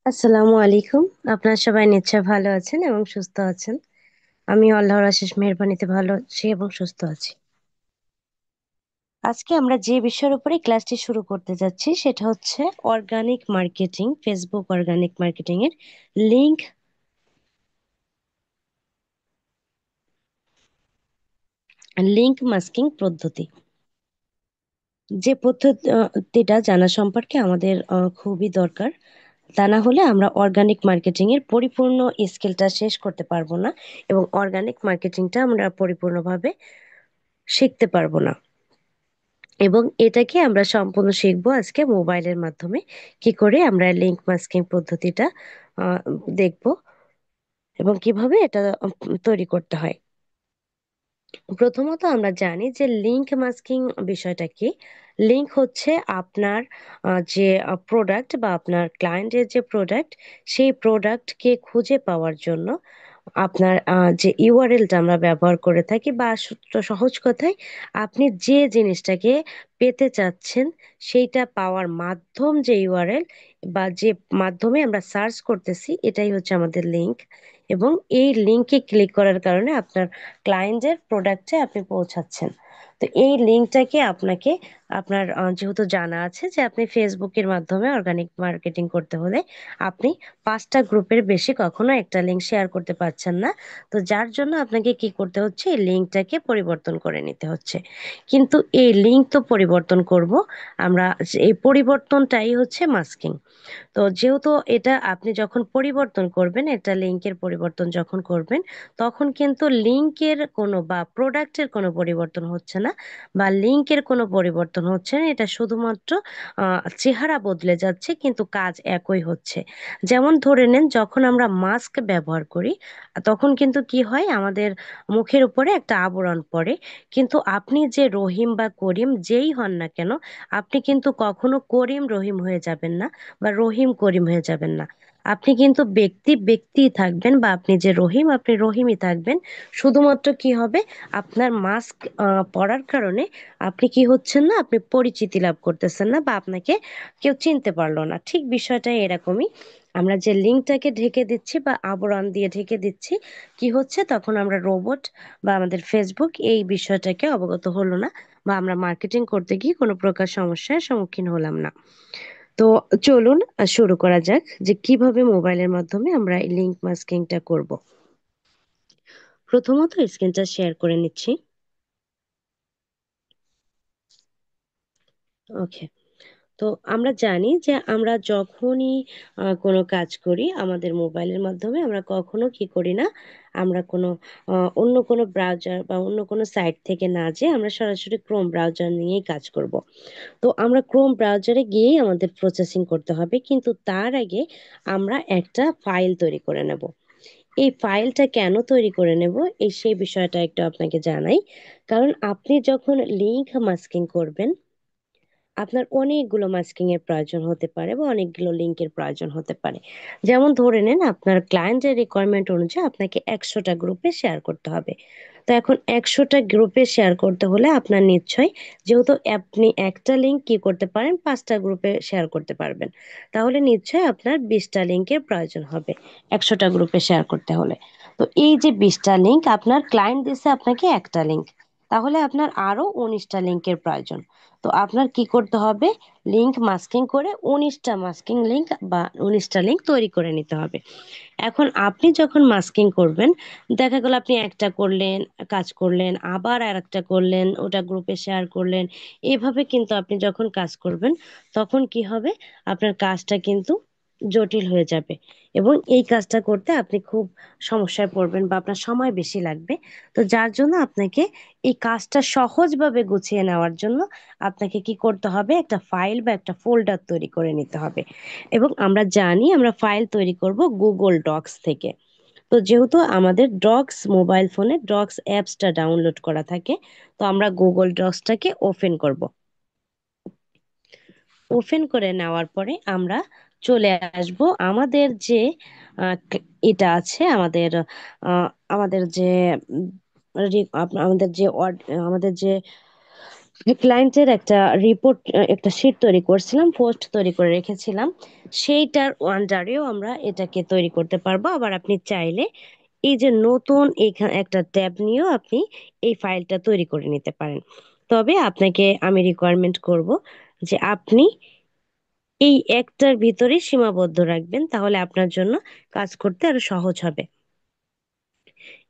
আসসালামু আলাইকুম। আপনারা সবাই নিশ্চয় ভালো আছেন এবং সুস্থ আছেন। আমি আল্লাহর অশেষ মেহেরবানিতে ভালো আছি এবং সুস্থ আছি। আজকে আমরা যে বিষয়ের উপরে ক্লাসটি শুরু করতে যাচ্ছি সেটা হচ্ছে organic marketing, Facebook organic marketing এর লিংক লিংক মাস্কিং পদ্ধতি। যে পদ্ধতিটা জানা সম্পর্কে আমাদের খুবই দরকার। তা না হলে আমরা অর্গানিক মার্কেটিং এর পরিপূর্ণ স্কিলটা শেষ করতে পারবো না এবং অর্গানিক মার্কেটিংটা আমরা পরিপূর্ণভাবে শিখতে পারবো না। এবং এটাকে আমরা সম্পূর্ণ শিখবো আজকে মোবাইলের মাধ্যমে। কি করে আমরা লিংক মাস্কিং পদ্ধতিটা আহ, দেখবো এবং কিভাবে এটা তৈরি করতে হয়। প্রথমত আমরা জানি যে লিংক মাস্কিং বিষয়টা কি। লিংক হচ্ছে আপনার যে প্রোডাক্ট বা আপনার ক্লায়েন্টের যে প্রোডাক্ট, সেই প্রোডাক্টকে খুঁজে পাওয়ার জন্য আপনার যে ইউআরএলটা আমরা ব্যবহার করে থাকি বা সহজ কথায় আপনি যে জিনিসটাকে পেতে চাচ্ছেন সেইটা পাওয়ার মাধ্যম যে ইউআরএল বা যে মাধ্যমে আমরা সার্চ করতেছি, এটাই হচ্ছে আমাদের লিংক। এবং এই লিংকে ক্লিক করার কারণে আপনার ক্লায়েন্টের প্রোডাক্টে আপনি পৌঁছাচ্ছেন। তো এই লিঙ্কটাকে আপনাকে আপনার যেহেতু জানা আছে যে আপনি ফেসবুকের মাধ্যমে অর্গানিক মার্কেটিং করতে হলে আপনি 5টা গ্রুপের বেশি কখনো একটা লিঙ্ক শেয়ার করতে পারছেন না। তো যার জন্য আপনাকে কি করতে হচ্ছে, এই লিঙ্কটাকে পরিবর্তন করে নিতে হচ্ছে। কিন্তু এই লিঙ্ক তো পরিবর্তন করব আমরা, এই পরিবর্তনটাই হচ্ছে মাস্কিং। তো যেহেতু এটা আপনি যখন পরিবর্তন করবেন, একটা লিঙ্কের পরিবর্তন যখন করবেন, তখন কিন্তু লিঙ্কের কোনো বা প্রোডাক্টের কোনো পরিবর্তন হচ্ছে না বা লিঙ্কের কোনো পরিবর্তন হচ্ছে না। এটা শুধুমাত্র চেহারা বদলে যাচ্ছে কিন্তু কাজ একই হচ্ছে। যেমন ধরে নেন, যখন আমরা মাস্ক ব্যবহার করি তখন কিন্তু কি হয়, আমাদের মুখের উপরে একটা আবরণ পড়ে। কিন্তু আপনি যে রহিম বা করিম যেই হন না কেন, আপনি কিন্তু কখনো করিম রহিম হয়ে যাবেন না বা রহিম করিম হয়ে যাবেন না। আপনি কিন্তু ব্যক্তি ব্যক্তিই থাকবেন বা আপনি যে রহিম আপনি রহিমই থাকবেন। শুধুমাত্র কি হবে, আপনার মাস্ক পরার কারণে আপনি কি হচ্ছেন না, আপনি পরিচিতি লাভ করতেছেন না বা আপনাকে কেউ চিনতে পারলো না। ঠিক বিষয়টা এরকমই। আমরা যে লিঙ্কটাকে ঢেকে দিচ্ছি বা আবরণ দিয়ে ঢেকে দিচ্ছি, কি হচ্ছে, তখন আমরা রোবট বা আমাদের ফেসবুক এই বিষয়টাকে অবগত হলো না বা আমরা মার্কেটিং করতে গিয়ে কোনো প্রকার সমস্যার সম্মুখীন হলাম না। তো চলুন শুরু করা যাক যে কিভাবে মোবাইলের মাধ্যমে আমরা এই লিংক মাস্কিংটা করব। প্রথমত স্ক্রিনটা শেয়ার করে নিচ্ছি। ওকে। তো আমরা জানি যে আমরা যখনই কোনো কাজ করি আমাদের মোবাইলের মাধ্যমে, আমরা কখনো কি করি না, আমরা কোনো অন্য কোনো ব্রাউজার বা অন্য কোনো সাইট থেকে না যেয়ে আমরা সরাসরি ক্রোম ব্রাউজার নিয়েই কাজ করব। তো আমরা ক্রোম ব্রাউজারে গিয়েই আমাদের প্রসেসিং করতে হবে, কিন্তু তার আগে আমরা একটা ফাইল তৈরি করে নেব। এই ফাইলটা কেন তৈরি করে নেব, সেই বিষয়টা একটু আপনাকে জানাই। কারণ আপনি যখন লিংক মাস্কিং করবেন, আপনার অনেকগুলো মাস্কিং এর প্রয়োজন হতে পারে বা অনেকগুলো লিংকের প্রয়োজন হতে পারে। যেমন ধরে নেন, আপনার ক্লায়েন্টের রিকোয়ারমেন্ট অনুযায়ী আপনাকে 100টা গ্রুপে শেয়ার করতে হবে। তো এখন 100টা গ্রুপে শেয়ার করতে হলে আপনার নিশ্চয়ই, যেহেতু আপনি একটা লিংক কি করতে পারেন, 5টা গ্রুপে শেয়ার করতে পারবেন, তাহলে নিশ্চয়ই আপনার 20টা লিংকের প্রয়োজন হবে 100টা গ্রুপে শেয়ার করতে হলে। তো এই যে 20টা লিংক আপনার ক্লায়েন্ট দিছে আপনাকে একটা লিংক, তাহলে আপনার আরো 19টা লিংকের প্রয়োজন। তো আপনার কি করতে হবে, লিংক মাস্কিং করে 19টা মাস্কিং লিংক বা 19টা লিংক তৈরি করে নিতে হবে। এখন আপনি যখন মাস্কিং করবেন, দেখা গেল আপনি একটা করলেন, কাজ করলেন, আবার আর একটা করলেন, ওটা গ্রুপে শেয়ার করলেন। এভাবে কিন্তু আপনি যখন কাজ করবেন, তখন কি হবে, আপনার কাজটা কিন্তু জটিল হয়ে যাবে এবং এই কাজটা করতে আপনি খুব সমস্যায় পড়বেন বা আপনার সময় বেশি লাগবে। তো যার জন্য আপনাকে এই কাজটা সহজভাবে গুছিয়ে নেওয়ার জন্য আপনাকে কি করতে হবে, একটা ফাইল বা একটা ফোল্ডার তৈরি করে নিতে হবে। এবং আমরা জানি আমরা ফাইল তৈরি করব গুগল ডক্স থেকে। তো যেহেতু আমাদের ডক্স মোবাইল ফোনে ডক্স অ্যাপসটা ডাউনলোড করা থাকে, তো আমরা গুগল ডক্সটাকে ওপেন করব। ওপেন করে নেওয়ার পরে আমরা চলে আসব আমাদের যে এটা আছে আমাদের আহ, আমাদের যে উম, আমাদের যে ক্লায়েন্টের একটা রিপোর্ট, একটা শিট তৈরি করছিলাম, পোস্ট তৈরি করে রেখেছিলাম। সেইটার আন্ডারেও আমরা এটাকে তৈরি করতে পারবো। আবার আপনি চাইলে এই যে নতুন এখানে একটা ট্যাব নিয়েও আপনি এই ফাইলটা তৈরি করে নিতে পারেন। তবে আপনাকে আমি রিকোয়ারমেন্ট করব যে আপনি এই একটার ভিতরে সীমাবদ্ধ রাখবেন, তাহলে আপনার জন্য কাজ করতে আরো সহজ হবে।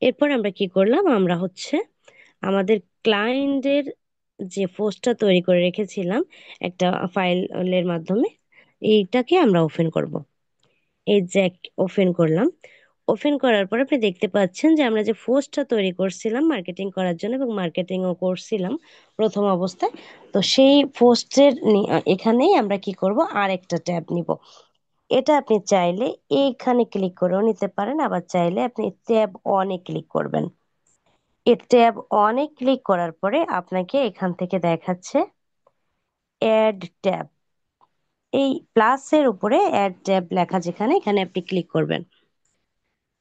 এরপর আমরা কি করলাম, আমরা হচ্ছে আমাদের ক্লায়েন্টের যে পোস্টটা তৈরি করে রেখেছিলাম একটা ফাইলের মাধ্যমে, এইটাকে আমরা ওপেন করব। এই যে ওপেন করলাম, ওপেন করার পর আপনি দেখতে পাচ্ছেন যে আমরা যে পোস্টটা তৈরি করছিলাম মার্কেটিং করার জন্য, এবং মার্কেটিংও করছিলাম প্রথম অবস্থায়, তো সেই পোস্টের এখানেই আমরা কি করব, আর একটা ট্যাব নিব। এটা আপনি চাইলে এইখানে ক্লিক করেও নিতে পারেন, আবার চাইলে আপনি ট্যাব অনে ক্লিক করবেন। এই ট্যাব অনে ক্লিক করার পরে আপনাকে এখান থেকে দেখাচ্ছে অ্যাড ট্যাব। এই প্লাসের উপরে অ্যাড ট্যাব লেখা যেখানে, এখানে আপনি ক্লিক করবেন।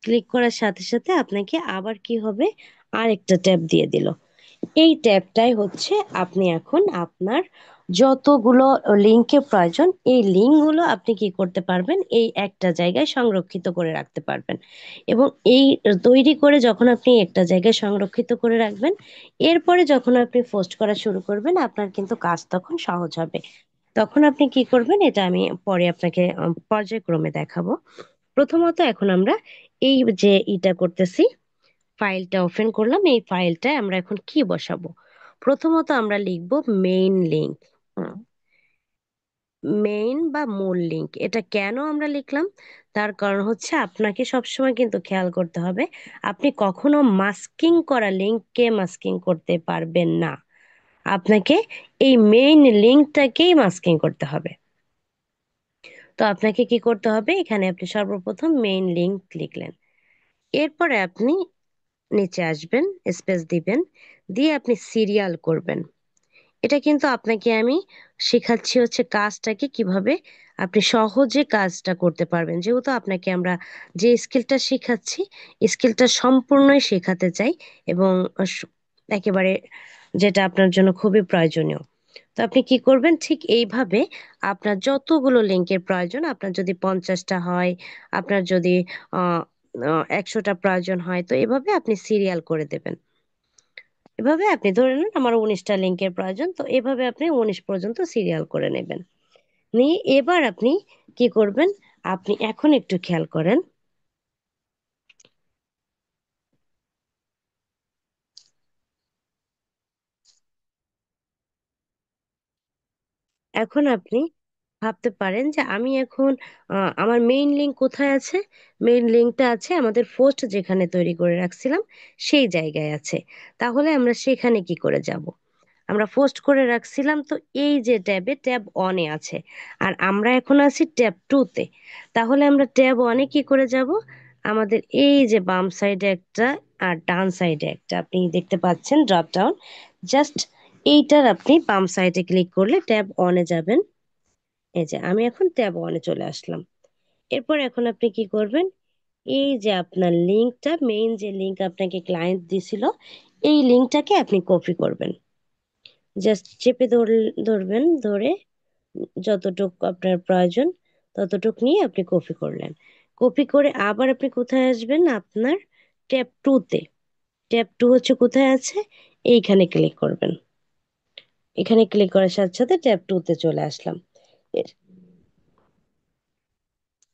ক্লিক করার সাথে সাথে আপনাকে আবার কি হবে, আরেকটা ট্যাব দিয়ে দিল। এই ট্যাবটাই হচ্ছে আপনি এখন আপনার যতগুলো লিঙ্কের প্রয়োজন, এই লিঙ্কগুলো আপনি কি করতে পারবেন, এই একটা জায়গায় সংরক্ষিত করে রাখতে পারবেন। এবং এই তৈরি করে যখন আপনি একটা জায়গায় সংরক্ষিত করে রাখবেন, এরপরে যখন আপনি পোস্ট করা শুরু করবেন, আপনার কিন্তু কাজ তখন সহজ হবে। তখন আপনি কি করবেন, এটা আমি পরে আপনাকে পর্যায়ক্রমে দেখাবো। প্রথমত এখন আমরা এই যে ইটা করতেছি, ফাইলটা ওপেন করলাম, এই ফাইলটায় আমরা এখন কি বসাবো। প্রথমত আমরা লিখব মেইন লিংক। মেইন বা মূল লিংক, এটা কেন আমরা লিখলাম, তার কারণ হচ্ছে আপনাকে সবসময় কিন্তু খেয়াল করতে হবে, আপনি কখনো মাস্কিং করা লিংককে মাস্কিং করতে পারবেন না। আপনাকে এই মেইন লিংকটাকেই মাস্কিং করতে হবে। তো আপনাকে কি করতে হবে, এখানে আপনি সর্বপ্রথম মেইন লিংক লিখলেন। এরপরে আপনি নিচে আসবেন, স্পেস দিবেন, দিয়ে আপনি সিরিয়াল করবেন। এটা কিন্তু আপনাকে আমি শেখাচ্ছি হচ্ছে কাজটাকে কিভাবে আপনি সহজে কাজটা করতে পারবেন, যেহেতু আপনাকে আমরা যে স্কিলটা শেখাচ্ছি, স্কিলটা সম্পূর্ণই শেখাতে চাই, এবং স- একেবারে যেটা আপনার জন্য খুবই প্রয়োজনীয়। তো আপনি কি করবেন, ঠিক এইভাবে আপনার যতগুলো লিঙ্কের প্রয়োজন, আপনার যদি 50টা হয়, আপনার যদি 100টা প্রয়োজন হয়, তো এভাবে আপনি সিরিয়াল করে দেবেন। এভাবে আপনি ধরে নেন আমার 19টা লিঙ্কের প্রয়োজন, তো এভাবে আপনি 19 পর্যন্ত সিরিয়াল করে নেবেন। নিয়ে এবার আপনি কি করবেন, আপনি এখন একটু খেয়াল করেন। এখন আপনি ভাবতে পারেন যে আমি এখন আমার মেইন লিঙ্ক কোথায় আছে। মেইন লিঙ্কটা আছে আমাদের পোস্ট যেখানে তৈরি করে রাখছিলাম, সেই জায়গায় আছে। তাহলে আমরা সেখানে কি করে যাব, আমরা পোস্ট করে রাখছিলাম তো এই যে ট্যাবে, ট্যাব অনে আছে, আর আমরা এখন আছি ট্যাব টুতে। তাহলে আমরা ট্যাব অনে কি করে যাব, আমাদের এই যে বাম সাইডে একটা আর ডান সাইডে একটা আপনি দেখতে পাচ্ছেন ড্রপ ডাউন, জাস্ট এইটার আপনি বাম সাইডে ক্লিক করলে ট্যাব অনে যাবেন। এই যে আমি এখন ট্যাব ওয়ানে চলে আসলাম। এরপর এখন আপনি কি করবেন, এই যে আপনার লিঙ্কটা, মেইন যে লিঙ্ক আপনাকে ক্লায়েন্ট দিছিল, এই লিঙ্কটাকে আপনি কপি করবেন। জাস্ট চেপে ধরবেন, ধরে যতটুক আপনার প্রয়োজন ততটুক নিয়ে আপনি কপি করলেন। কপি করে আবার আপনি কোথায় আসবেন, আপনার ট্যাব টুতে। ট্যাব টু হচ্ছে কোথায় আছে, এইখানে ক্লিক করবেন। এখানে ক্লিক করার সাথে সাথে ট্যাব টুতে চলে আসলাম। এ-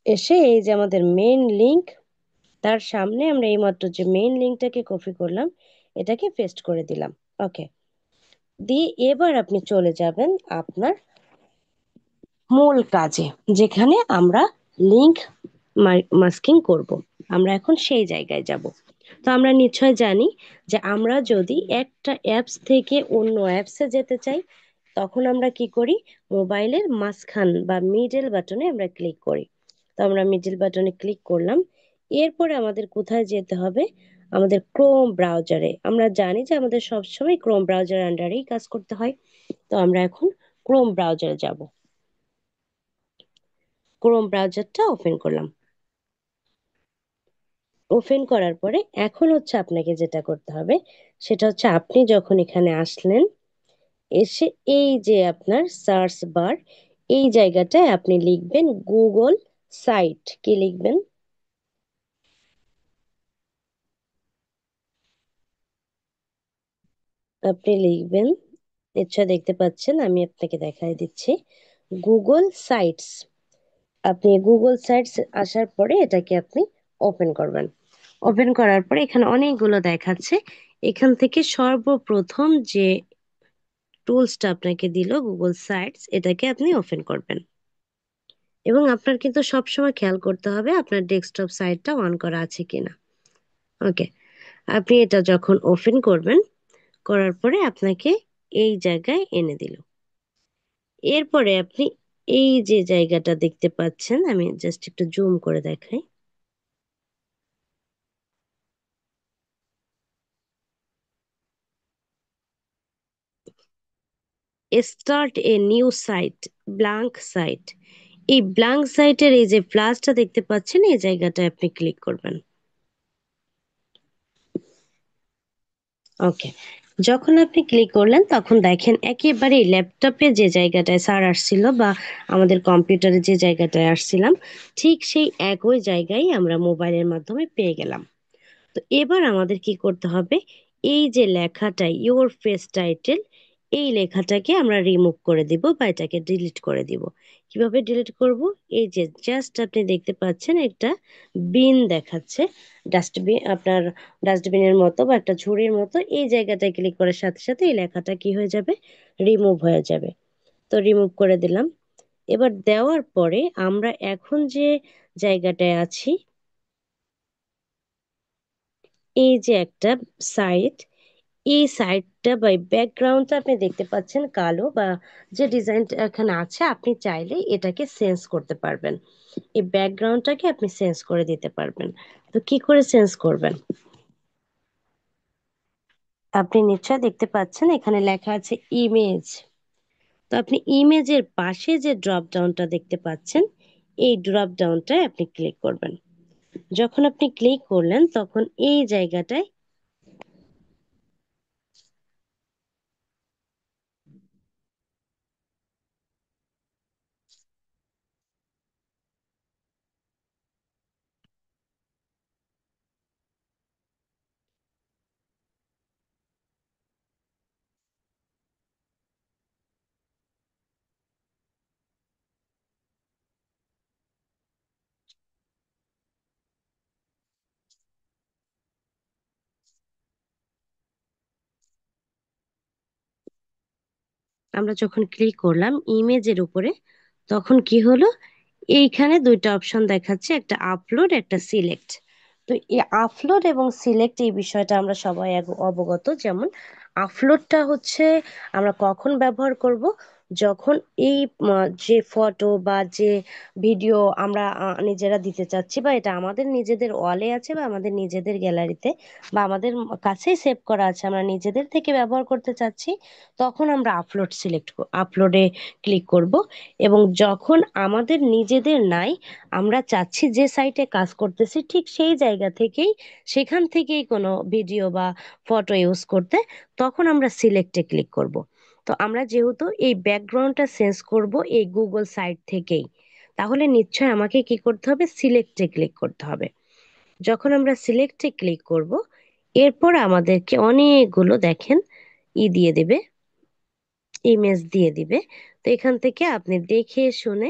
এসে এই যে আমাদের মেইন লিঙ্ক, তার সামনে আমরা এইমাত্র যে মেইন লিঙ্কটাকে কপি করলাম, এটাকে পেস্ট করে দিলাম। ওকে, দিয়ে এবার আপনি চলে যাবেন আপনার মূল কাজে, যেখানে আমরা লিংক মাস্কিং করব। আমরা এখন সেই জায়গায় যাব। তো আমরা নিশ্চয় জানি যে আমরা যদি একটা অ্যাপস থেকে অন্য অ্যাপসে যেতে চাই, তখন আমরা কি করি, মোবাইলের মাঝখান বা মিডল বাটনে আমরা ক্লিক করি। তো আমরা মিডল বাটনে ক্লিক করলাম। এরপরে আমাদের কোথায় যেতে হবে, আমাদের ক্রোম ব্রাউজারে। আমরা জানি যে আমাদের সবসময় ক্রোম ব্রাউজার আন্ডারেই কাজ করতে হয়। তো আমরা এখন ক্রোম ব্রাউজারে যাব। ক্রোম ব্রাউজারটা ওপেন করলাম। ওপেন করার পরে এখন হচ্ছে আপনাকে যেটা করতে হবে, সেটা হচ্ছে আপনি যখন এখানে আসলেন, এসে এই যে আপনার সার্চ বার, এই জায়গাটায় আপনি লিখবেন গুগল সাইট। কি লিখবেন? আপনি লিখবেন, নিশ্চয় দেখতে পাচ্ছেন, আমি আপনাকে দেখাই দিচ্ছি, গুগল সাইটস। আপনি গুগল সাইটস আসার পরে এটাকে আপনি ওপেন করবেন। ওপেন করার পরে এখানে অনেকগুলো দেখাচ্ছে। এখান থেকে সর্বপ্রথম যে টুলসটা আপনাকে দিল গুগল সাইটস, এটাকে আপনি ওপেন করবেন। এবং আপনার কিন্তু সবসময় খেয়াল করতে হবে আপনার ডেস্কটপ সাইটটা অন করা আছে কিনা। ওকে, আপনি এটা যখন ওপেন করবেন, করার পরে আপনাকে এই জায়গায় এনে দিল। এরপরে আপনি এই যে জায়গাটা দেখতে পাচ্ছেন, আমি জাস্ট একটু জুম করে দেখাই। Start a new site, blank site. এই ব্ল্যাঙ্ক সাইটের এই যে প্লাসটা দেখতে পাচ্ছেন, এই জায়গাটায় আপনি ক্লিক করবেন। ওকে, যখন আপনি ক্লিক করলেন তখন দেখেন একেবারে ল্যাপটপে যে জায়গাটায় স্যার আসছিল বা আমাদের কম্পিউটারে যে জায়গাটায় আসছিলাম, ঠিক সেই একই জায়গায় আমরা মোবাইলের মাধ্যমে পেয়ে গেলাম। তো এবার আমাদের কি করতে হবে, এই যে লেখাটা ইওর ফেস টাইটেল, এই লেখাটাকে আমরা রিমুভ করে দিব বা এটাকে ডিলিট করে দিব। কিভাবে ডিলিট করব? এই যে জাস্ট আপনি দেখতে পাচ্ছেন একটা বিন দেখাচ্ছে, ডাস্টবিন, আপনার ডাস্টবিনের মতো বা একটা ঝুড়ির মতো, এই জায়গাটায় ক্লিক করার সাথে সাথে এই লেখাটা কি হয়ে যাবে, রিমুভ হয়ে যাবে। তো রিমুভ করে দিলাম। এবার দেওয়ার পরে আমরা এখন যে জায়গাটায় আছি, এই যে একটা সাইট, এই সাইডটা বা ব্যাকগ্রাউন্ডটা আপনি দেখতে পাচ্ছেন কালো, বা যে ডিজাইনটা এখানে আছে আপনি চাইলে এটাকে চেঞ্জ করতে পারবেন। এই ব্যাকগ্রাউন্ডটাকে আপনি চেঞ্জ করে দিতে পারবেন। তো কি করে চেঞ্জ করবেন? আপনি নিশ্চয় দেখতে পাচ্ছেন এখানে লেখা আছে ইমেজ। তো আপনি ইমেজের পাশে যে ড্রপ ডাউনটা দেখতে পাচ্ছেন, এই ড্রপ ডাউনটায় আপনি ক্লিক করবেন। যখন আপনি ক্লিক করলেন তখন এই জায়গাটায় আমরা যখন ক্লিক করলাম ইমেজের উপরে, তখন কি হলো, এইখানে দুইটা অপশন দেখাচ্ছে, একটা আপলোড, একটা সিলেক্ট। তো এই আপলোড এবং সিলেক্ট, এই বিষয়টা আমরা সবাই অবগত। যেমন আপলোডটা হচ্ছে আমরা কখন ব্যবহার করব, যখন এই যে ফটো বা যে ভিডিও আমরা নিজেরা দিতে চাচ্ছি, বা এটা আমাদের নিজেদের ওয়ালে আছে বা আমাদের নিজেদের গ্যালারিতে বা আমাদের কাছেই সেভ করা আছে, আমরা নিজেদের থেকে ব্যবহার করতে চাচ্ছি, তখন আমরা আপলোডে ক্লিক করব। এবং যখন আমাদের নিজেদের নাই, আমরা চাচ্ছি যে সাইটে কাজ করতেছি ঠিক সেই জায়গা থেকেই, সেখান থেকেই কোনো ভিডিও বা ফটো ইউজ করতে, তখন আমরা সিলেক্টে ক্লিক করব। তো আমরা যেহেতু এই ব্যাকগ্রাউন্ডটা চেঞ্জ করব এই গুগল সাইট থেকেই, তাহলে নিশ্চয় আমাকে কি করতে হবে, সিলেক্টে ক্লিক করতে হবে। যখন আমরা সিলেক্টে ক্লিক করব, এরপর আমাদেরকে অনেকগুলো দেখেন দিয়ে দেবে, ইমেজ দিয়ে দিবে। তো এখান থেকে আপনি দেখে শুনে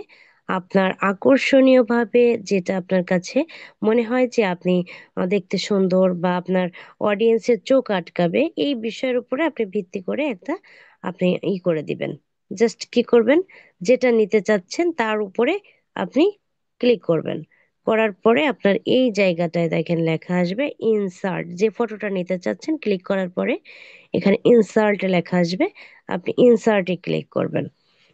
আপনার আকর্ষণীয় ভাবে যেটা আপনার কাছে মনে হয় যে আপনি দেখতে সুন্দর বা আপনার অডিয়েন্সের চোখ আটকাবে, এই বিষয়ের উপরে আপনি ভিত্তি করে একটা আপনি করে দিবেন। জাস্ট কি করবেন, যেটা নিতে চাচ্ছেন তার উপরে আপনি ক্লিক করবেন। করার পরে আপনার এই জায়গাটায় দেখেন লেখা আসবে ইনসার্ট, যে ফটোটা নিতে চাচ্ছেন ক্লিক করার পরে এখানে ইনসার্ট লেখা আসবে, আপনি ইনসার্টে ক্লিক করবেন।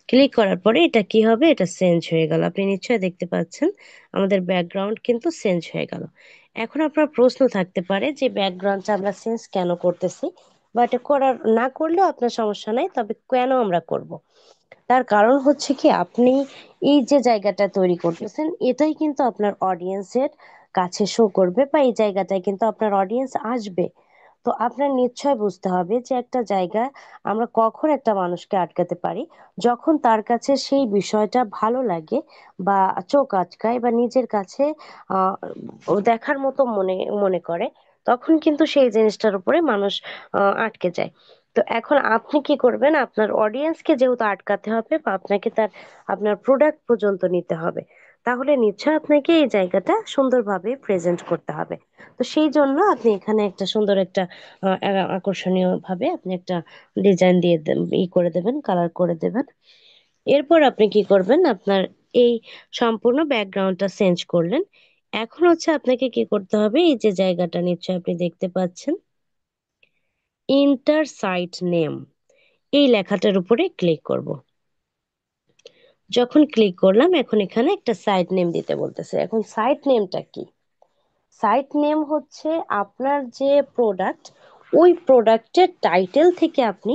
ক্লিক করার পরে এটা কি হবে, এটা চেঞ্জ হয়ে গেল। আপনি নিশ্চয়ই দেখতে পাচ্ছেন আমাদের ব্যাকগ্রাউন্ড কিন্তু চেঞ্জ হয়ে গেল। এখন আপনার প্রশ্ন থাকতে পারে যে ব্যাকগ্রাউন্ডটা আমরা চেঞ্জ কেন করতেছি, বা এটা করার না করলেও আপনার সমস্যা নাই, তবে কেন আমরা করব? তার কারণ হচ্ছে কি, আপনি এই যে জায়গাটা তৈরি করতেছেন এটাই কিন্তু আপনার অডিয়েন্সের কাছে শো করবে, বা এই জায়গাটায় কিন্তু আপনার অডিয়েন্স আসবে। তো আপনার নিশ্চয় বুঝতে হবে যে একটা জায়গা আমরা কখন একটা মানুষকে আটকাতে পারি, যখন তার কাছে সেই বিষয়টা ভালো লাগে বা চোখ আটকায় বা নিজের কাছে আহ ও দেখার মতো মনে মনে করে, তখন কিন্তু সেই জিনিসটার উপরে মানুষ আটকে যায়। তো এখন আপনি কি করবেন, আপনার অডিয়েন্সকে যেহেতু আটকাতে হবে বা আপনাকে তার আপনার প্রোডাক্ট পর্যন্ত নিতে হবে, তাহলে নিশ্চয় আপনাকে এই জায়গাটা সুন্দরভাবে প্রেজেন্ট করতে হবে। তো সেই জন্য আপনি এখানে একটা সুন্দর একটা আকর্ষণীয় ভাবে আপনি একটা ডিজাইন দিয়ে ই করে দেবেন, কালার করে দেবেন। এরপর আপনি কি করবেন, আপনার এই সম্পূর্ণ ব্যাকগ্রাউন্ডটা চেঞ্জ করলেন। এখন হচ্ছে আপনাকে কি করতে হবে, এই যে জায়গাটা নিশ্চয় আপনি দেখতে পাচ্ছেন, ইন্টার সাইট নেম, এই লেখাটার উপরে ক্লিক করব। যখন ক্লিক করলাম, এখন এখানে একটা সাইট নেম দিতে বলতেছে। এখন সাইট নেমটা কি? সাইট নেম হচ্ছে আপনার যে প্রোডাক্ট, ওই প্রোডাক্টের টাইটেল থেকে আপনি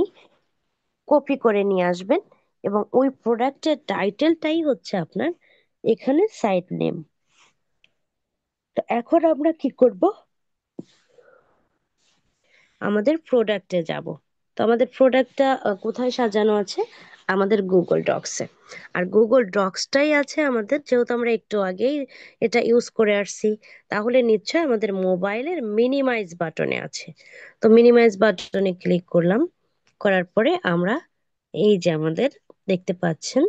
কপি করে নিয়ে আসবেন, এবং ওই প্রোডাক্টের টাইটেলটাই হচ্ছে আপনার এখানে সাইট নেম। তো এখন আমরা কি করব, আমাদের প্রোডাক্টে যাব। তো আমাদের প্রোডাক্টটা কোথায় সাজানো আছে? আমাদের গুগল ডক্সে। আর গুগল ডক্সটাই আছে আমাদের, যেহেতু আমরা একটু আগেই এটা ইউজ করে আসছি, তাহলে নিশ্চয় আমাদের মোবাইলের মিনিমাইজ বাটনে আছে। তো মিনিমাইজ বাটনে ক্লিক করলাম, করার পরে আমরা এই যে আমাদের দেখতে পাচ্ছেন,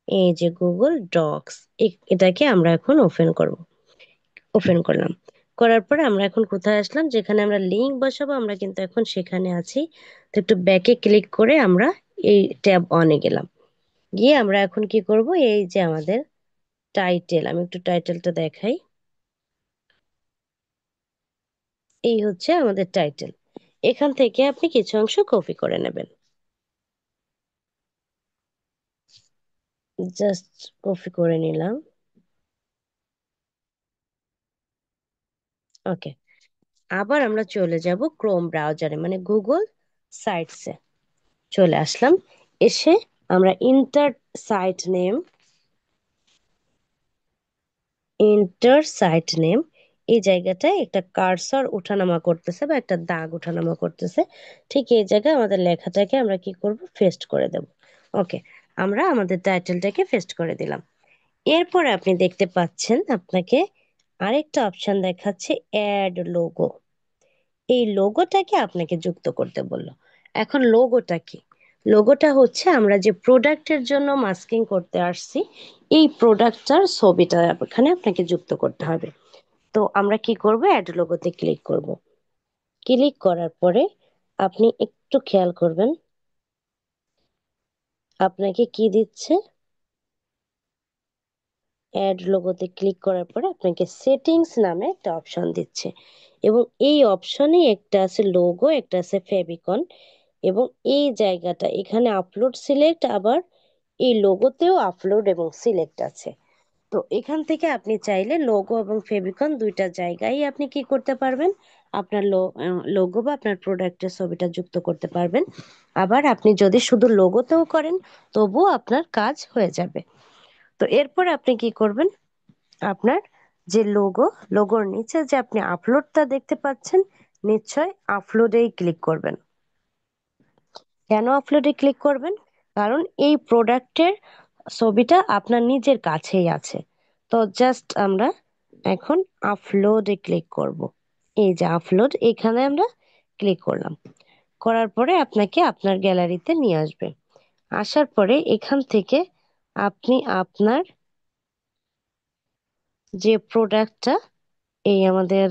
এই যে গুগল ডক্স, এটাকে আমরা এখন ওপেন করব। ওপেন করলাম, করার পরে আমরা এখন কোথায় আসলাম, যেখানে আমরা লিংক বসাবো আমরা কিন্তু এখন সেখানে আছি। তো একটু ব্যাকে ক্লিক করে আমরা এই ট্যাব অনে গেলাম। গিয়ে আমরা এখন কি করব, এই যে আমাদের টাইটেল, আমি একটু টাইটেলটা দেখাই। এই হচ্ছে আমাদের টাইটেল। এখান থেকে আপনি কিছু অংশ কপি করে নেবেন। জাস্ট কপি করে নিলাম। ওকে, আবার আমরা চলে যাব ক্রোম ব্রাউজারে, মানে গুগল সাইটসে চলে আসলাম। এসে আমরা enter site name, enter site name, এই জায়গাটায় একটা কার্সর ওঠানামা করতেছে বা একটা দাগ ওঠানামা করতেছে। ঠিক এই জায়গায় আমাদের লেখাটাকে আমরা কি করব, পেস্ট করে দেব। ওকে, আমরা আমাদের টাইটেলটাকে পেস্ট করে দিলাম। এরপরে আপনি দেখতে পাচ্ছেন আপনাকে আরেকটা অপশন দেখাচ্ছে, অ্যাড লোগো। এই লোগোটাকে আপনাকে যুক্ত করতে বললো। এখন লোগোটা কি? লোগোটা হচ্ছে আমরা যে প্রোডাক্টের জন্য মাস্কিং করতে আসছি, এই প্রোডাক্টটার ছবিটা এখানে আপনাকে যুক্ত করতে হবে। তো আমরা কি করব, অ্যাড লোগোতে ক্লিক করব। ক্লিক করার পরে আপনি একটু খেয়াল করবেন আপনাকে কি দিচ্ছে। অ্যাড লোগোতে ক্লিক করার পরে আপনাকে সেটিংস নামে একটা অপশন দিচ্ছে, এবং এই অপশনে একটা আছে লোগো, একটা আছে ফেভিকন, এবং এই জায়গাটা এখানে আপলোড সিলেক্ট, আবার এই লোগোতেও আপলোড এবং সিলেক্ট আছে। তো এখান থেকে আপনি চাইলে লোগো এবং ফেভিকন দুইটা জায়গায় আপনি কি করতে পারবেন, আপনার লোগো বা আপনার প্রোডাক্টের ছবিটা যুক্ত করতে পারবেন। আবার আপনি যদি শুধু লোগোতেও করেন, তবুও আপনার কাজ হয়ে যাবে। তো এরপর আপনি কি করবেন, আপনার যে লোগোর নিচে যে আপনি আপলোডটা দেখতে পাচ্ছেন, নিশ্চয় আপলোডেই ক্লিক করবেন। কেন আপলোডে ক্লিক করবেন? কারণ এই প্রোডাক্টের ছবিটা আপনার নিজের কাছেই আছে। তো জাস্ট আমরা এখন আপলোডে ক্লিক করব। এই যে আপলোড, এখানে আমরা ক্লিক করলাম। করার পরে আপনাকে আপনার গ্যালারিতে নিয়ে আসবে। আসার পরে এখান থেকে আপনি আপনার যে প্রোডাক্টটা, এই আমাদের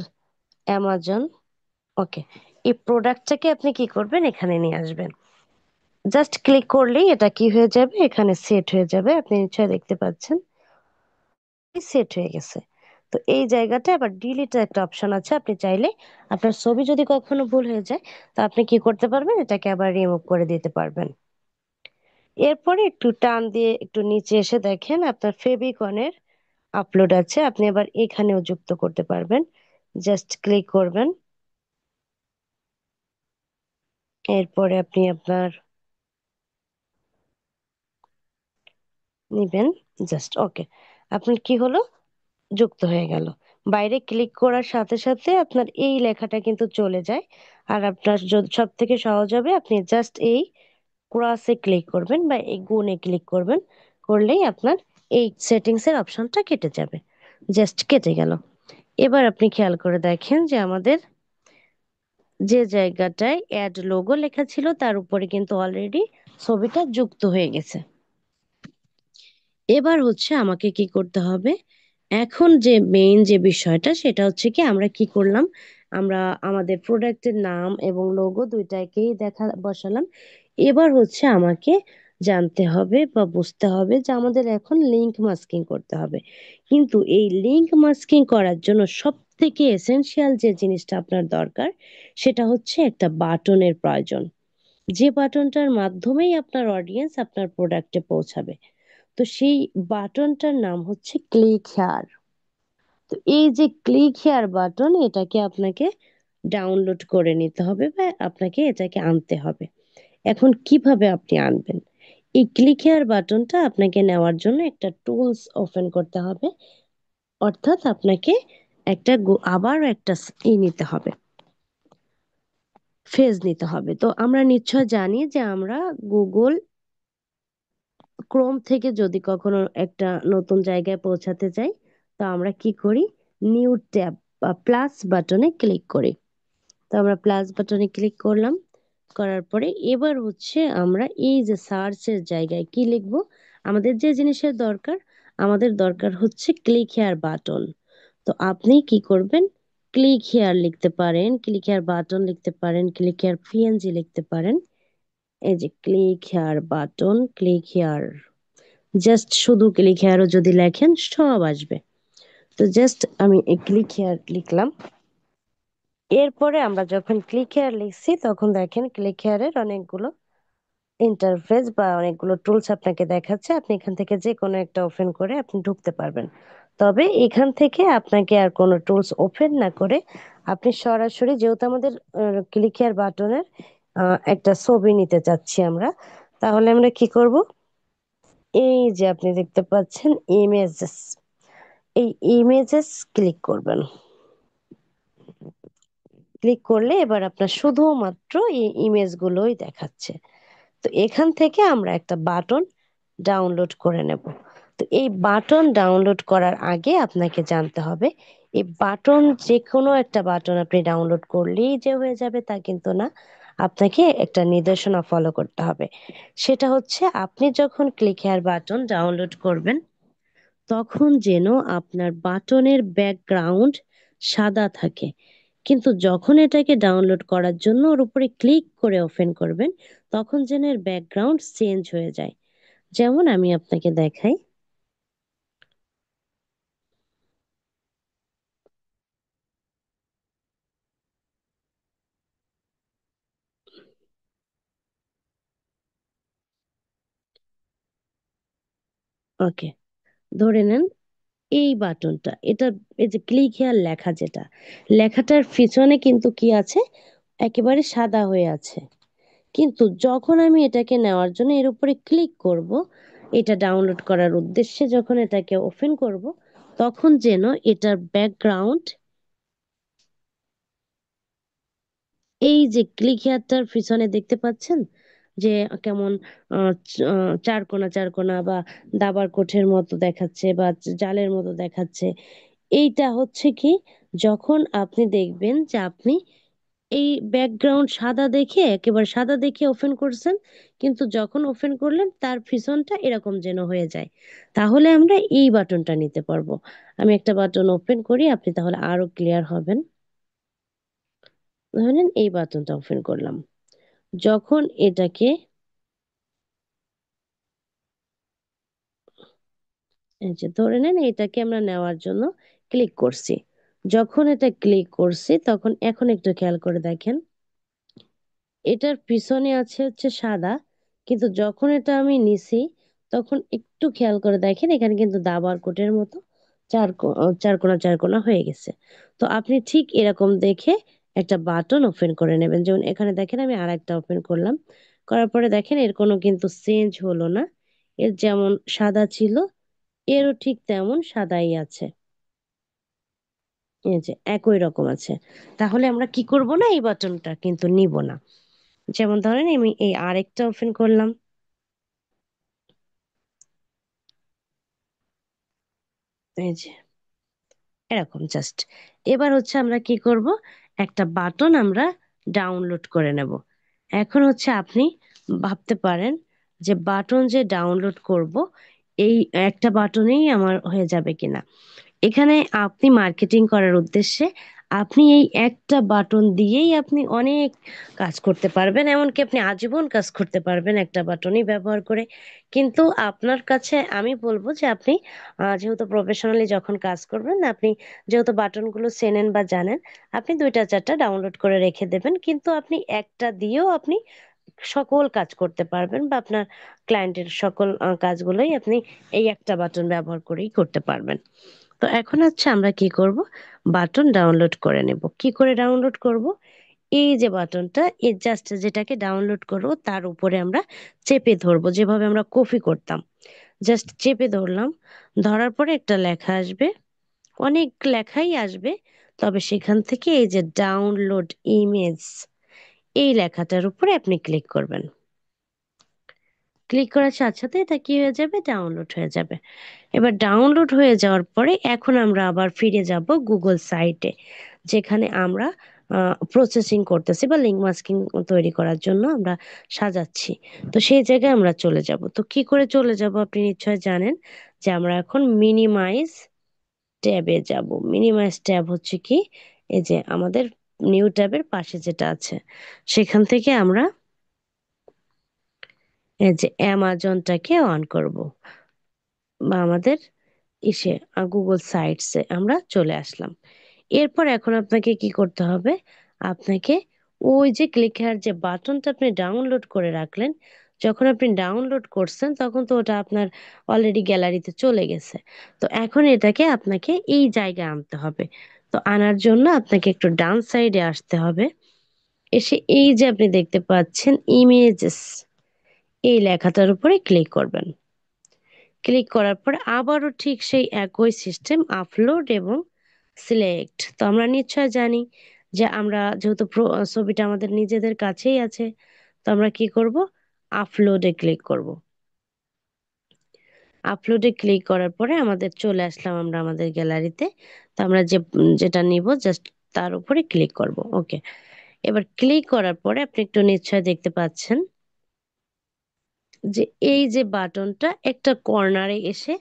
অ্যামাজন, ওকে, এই প্রোডাক্টটাকে আপনি কি করবেন, এখানে নিয়ে আসবেন। জাস্ট ক্লিক করলেই এটা কি হয়ে যাবে, এখানে সেট হয়ে যাবে। আপনি নিশ্চয়ই দেখতে পাচ্ছেন সেট হয়ে গেছে। তো এই জায়গাটা আবার ডিলিট একটা অপশন আছে, আপনি চাইলে আপনার ছবি যদি কখনো ভুল হয়ে যায়, তা আপনি কি করতে পারবেন, এটাকে আবার রিমুভ করে দিতে পারবেন। এরপরে একটু টান দিয়ে একটু নিচে এসে দেখেন আপনার ফেভিকনের আপলোড আছে, আপনি আবার এখানেও যুক্ত করতে পারবেন। জাস্ট ক্লিক করবেন, এরপরে আপনি আপনার নিবেন, জাস্ট ওকে, আপনার কি হলো, যুক্ত হয়ে গেল। বাইরে ক্লিক করার সাথে সাথে আপনার এই লেখাটা কিন্তু চলে যায়। আর আপনার সব থেকে সহজ হবে, আপনি জাস্ট এই ক্রসে ক্লিক করবেন বা এই গুণে ক্লিক করবেন, করলেই আপনার এই সেটিংস এর অপশনটা কেটে যাবে। জাস্ট কেটে গেল। এবার আপনি খেয়াল করে দেখেন যে আমাদের যে জায়গাটায় অ্যাড লোগো লেখা ছিল তার উপরে কিন্তু অলরেডি ছবিটা যুক্ত হয়ে গেছে। এবার হচ্ছে আমাকে কি করতে হবে, এখন যে মেইন যে বিষয়টা সেটা হচ্ছে কি আমরা কি করলাম, আমরা আমাদের প্রোডাক্টের নাম এবং লোগো দুইটাকেই দেখা বসালাম। এবার হচ্ছে আমাকে জানতে হবে বা বুঝতে হবে যে আমাদের এখন লিংক মাস্কিং করতে হবে। কিন্তু এই লিংক মাস্কিং করার জন্য সব থেকে এসেনশিয়াল যে জিনিসটা আপনার দরকার সেটা হচ্ছে একটা বাটনের প্রয়োজন, যে বাটনটার মাধ্যমেই আপনার অডিয়েন্স আপনার প্রোডাক্টে পৌঁছাবে। তো সেই বাটনটার নাম হচ্ছে ক্লিক হেয়ার। তো এই যে ক্লিক হেয়ার বাটন, এটাকে আপনাকে ডাউনলোড করে নিতে হবে বা আপনাকে এটাকে আনতে হবে। এখন কিভাবে আপনি আনবেন? এই ক্লিক হেয়ার বাটনটা আপনাকে নেওয়ার জন্য একটা টুলস ওপেন করতে হবে, অর্থাৎ আপনাকে একটা আবার একটা নিতে হবে, ফেজ নিতে হবে। তো আমরা নিশ্চয় জানি যে আমরা গুগল ক্রোম থেকে যদি কখনো একটা নতুন জায়গায় পৌঁছাতে চাই, তো আমরা কি করি, নিউ ট্যাব বা প্লাস বাটনে ক্লিক করি। তো আমরা প্লাস বাটনে ক্লিক করলাম, করার পরে এবার হচ্ছে আমরা এই যে সার্চের জায়গায় কি লিখবো, আমাদের যে জিনিসের দরকার, আমাদের দরকার হচ্ছে ক্লিক হেয়ার বাটন। তো আপনি কি করবেন, ক্লিক হেয়ার লিখতে পারেন, ক্লিক হেয়ার বাটন লিখতে পারেন, ক্লিক হেয়ার পিএনজি লিখতে পারেন। এই যে click here button, click here, just শুধু ক্লিক হেয়ারও যদি লেখেন সব আসবে। তো জাস্ট আমি ক্লিক হেয়ার লিখলাম। এরপরে আমরা যখন ক্লিক হেয়ার লিখছি তখন দেখেন ক্লিক হেয়ারের অনেকগুলো ইন্টারফেস বা অনেকগুলো টুলস আপনাকে দেখাচ্ছে, আপনি এখান থেকে যে কোনো একটা ওপেন করে আপনি ঢুকতে পারবেন। তবে এখান থেকে আপনাকে আর কোনো টুলস ওপেন না করে আপনি সরাসরি, যেহেতু আমাদের ক্লিক হেয়ার বাটনের একটা ছবি নিতে চাচ্ছি আমরা, তাহলে আমরা কি করব, এই যে আপনি দেখতে পাচ্ছেন ইমেজেস, এই ইমেজেস ক্লিক করবেন। ক্লিক করলে এবার আপনার শুধুমাত্র এই ইমেজগুলোই দেখাচ্ছে। তো এখান থেকে আমরা একটা বাটন ডাউনলোড করে নেব। তো এই বাটন ডাউনলোড করার আগে আপনাকে জানতে হবে, এই বাটন যে কোনো একটা বাটন আপনি ডাউনলোড করলেই যে হয়ে যাবে তা কিন্তু না, আপনাকে একটা নির্দেশনা ফলো করতে হবে। সেটা হচ্ছে আপনি যখন ক্লিক হেয়ার বাটন ডাউনলোড করবেন তখন যেন আপনার বাটনের ব্যাকগ্রাউন্ড সাদা থাকে, কিন্তু যখন এটাকে ডাউনলোড করার জন্য ওর উপরে ক্লিক করে ওপেন করবেন তখন যেন এর ব্যাকগ্রাউন্ড চেঞ্জ হয়ে যায়। যেমন আমি আপনাকে দেখাই। ওকে, ধরে নেন এই বাটনটা, এটা এই যে ক্লিক হেয়ার লেখা, যেটা লেখাটার পিছনে কিন্তু কি আছে, একেবারে সাদা হয়ে আছে। কিন্তু যখন আমি এটাকে নেওয়ার জন্য এর উপরে ক্লিক করব, এটা ডাউনলোড করার উদ্দেশ্যে যখন এটাকে ওপেন করব, তখন যেন এটার ব্যাকগ্রাউন্ড, এই যে ক্লিক হেয়ারটার পিছনে দেখতে পাচ্ছেন যে কেমন চারকোনা চারকোনা বা দাবার কোঠের মতো দেখাচ্ছে বা জালের মতো দেখাচ্ছে। এইটা হচ্ছে কি, যখন আপনি দেখবেন যে আপনি এই ব্যাকগ্রাউন্ড সাদা দেখে, একেবারে সাদা দেখে ওপেন করছেন, কিন্তু যখন ওপেন করলেন তার পিছনটা এরকম যেন হয়ে যায়, তাহলে আমরা এই বাটনটা নিতে পারবো। আমি একটা বাটন ওপেন করি, আপনি তাহলে আরো ক্লিয়ার হবেন। ধরেন এই বাটনটা ওপেন করলাম, যখন এটাকে, এই যে ধরে নেন এটাকে আমরা নেওয়ার জন্য ক্লিক করছি, যখন এটা ক্লিক করছি তখন এখন একটু খেয়াল করে দেখেন এটার পিছনে আছে হচ্ছে সাদা, কিন্তু যখন এটা আমি নিছি তখন একটু খেয়াল করে দেখেন এখানে কিন্তু দাবার কোটের মতো চারকোনা চারকোনা হয়ে গেছে। তো আপনি ঠিক এরকম দেখে একটা বাটন ওপেন করে নেবেন। যেমন এখানে দেখেন আমি আর একটা ওপেন করলাম, করার পরে দেখেন এর কোনো কিন্তু চেঞ্জ হলো না, এর যেমন সাদা ছিল এরও ঠিক তেমন সাদাই আছে। এই যে একই রকম আছে। তাহলে আমরা কি করব না, এই বাটনটা কিন্তু নিব না। যেমন ধরেন আমি এই আরেকটা ওপেন করলাম, এই যে এরকম জাস্ট। এবার হচ্ছে আমরা কি করব, একটা বাটন আমরা ডাউনলোড করে নেব। এখন হচ্ছে আপনি ভাবতে পারেন যে বাটন যে ডাউনলোড করব, এই একটা বাটনেই আমার হয়ে যাবে কিনা। এখানে আপনি মার্কেটিং করার উদ্দেশ্যে আপনি এই একটা বাটন দিয়েই আপনি অনেক কাজ করতে পারবেন, এমনকি আপনি আজীবন কাজ করতে পারবেন একটা বাটনই ব্যবহার করে। কিন্তু আপনার কাছে আমি বলবো যে আপনি যেহেতু প্রফেশনালি যখন কাজ করবেন, আপনি যেহেতু বাটনগুলো চেনেন বা জানেন, আপনি দুইটা চারটা ডাউনলোড করে রেখে দেবেন, কিন্তু আপনি একটা দিয়েও আপনি সকল কাজ করতে পারবেন, বা আপনার ক্লায়েন্টের সকল কাজগুলোই আপনি এই একটা বাটন ব্যবহার করেই করতে পারবেন। তো এখন হচ্ছে আমরা কি করব, বাটন ডাউনলোড করে নেব। কি করে ডাউনলোড করব, এই যে বাটনটা, এই জাস্ট যেটাকে ডাউনলোড করব তার উপরে আমরা চেপে ধরবো, যেভাবে আমরা কপি করতাম। জাস্ট চেপে ধরলাম, ধরার পরে একটা লেখা আসবে, অনেক লেখাই আসবে, তবে সেখান থেকে এই যে ডাউনলোড ইমেজ, এই লেখাটার উপরে আপনি ক্লিক করবেন। ক্লিক করার সাথে সাথে এটা কি হয়ে যাবে, ডাউনলোড হয়ে যাবে। এবার ডাউনলোড হয়ে যাওয়ার পরে এখন আমরা আবার ফিরে যাব গুগল সাইটে, যেখানে আমরা প্রসেসিং করতেছি বা লিঙ্ক মাস্কিং তৈরি করার জন্য আমরা সাজাচ্ছি। তো সেই জায়গায় আমরা চলে যাব। তো কি করে চলে যাব আপনি নিশ্চয় জানেন, যে আমরা এখন মিনিমাইজ ট্যাবে যাব। মিনিমাইজ ট্যাব হচ্ছে কি, এই যে আমাদের নিউ ট্যাবের পাশে যেটা আছে, সেখান থেকে আমরা এই যে অ্যামাজনটাকে অন করব, বা আমাদের ইসে গুগল সাইটসে আমরা চলে আসলাম। এরপর এখন আপনাকে কি করতে হবে, আপনাকে ওই যে ক্লিকার যে বাটনটা আপনি ডাউনলোড করে রাখলেন, যখন আপনি ডাউনলোড করছেন তখন তো ওটা আপনার অলরেডি গ্যালারিতে চলে গেছে। তো এখন এটাকে আপনাকে এই জায়গায় আনতে হবে। তো আনার জন্য আপনাকে একটু ডান সাইডে আসতে হবে। এসে এই যে আপনি দেখতে পাচ্ছেন ইমেজেস, এই লেখাটার উপরে ক্লিক করবেন। ক্লিক করার পর আবারও ঠিক সেই একই সিস্টেম, আপলোড এবং সিলেক্ট। তো আমরা নিশ্চয় জানি যে আমরা যেহেতু ছবিটা আমাদের নিজেদের কাছেই আছে, তো আমরা কি করব, আপলোডে ক্লিক করব। আপলোডে ক্লিক করার পরে আমাদের চলে আসলাম আমরা আমাদের গ্যালারিতে। তো আমরা যেটা নিব জাস্ট তার উপরে ক্লিক করব। ওকে, এবার ক্লিক করার পরে আপনি একটু নিশ্চয় দেখতে পাচ্ছেন যে এই যে বাটনটা একটা কর্নারে এসে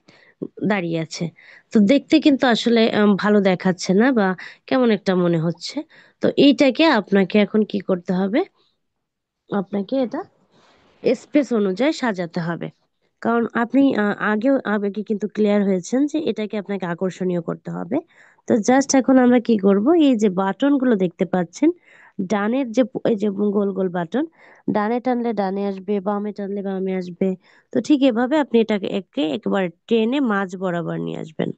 দাঁড়িয়ে আছে। তো দেখতে কিন্তু আসলে ভালো দেখাচ্ছে না, বা কেমন একটা মনে হচ্ছে। তো এইটাকে আপনাকে এখন কি করতে হবে, আপনাকে এটা স্পেস অনুযায়ী সাজাতে হবে। কারণ আপনি আগেও আবেগে কিন্তু ক্লিয়ার হয়েছেন যে এটাকে আপনাকে আকর্ষণীয় করতে হবে। তো জাস্ট এখন আমরা কি করব, এই যে বাটন গুলো দেখতে পাচ্ছেন, ডানের যে এই যে গোল গোল বাটন, ডানে টানলে ডানে আসবে, বামে টানলে বামে আসবে। তো ঠিক এভাবে আপনি এটাকে একবার টেনে মাঝ বরাবর নিয়ে আসবেন।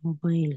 মোবাইল।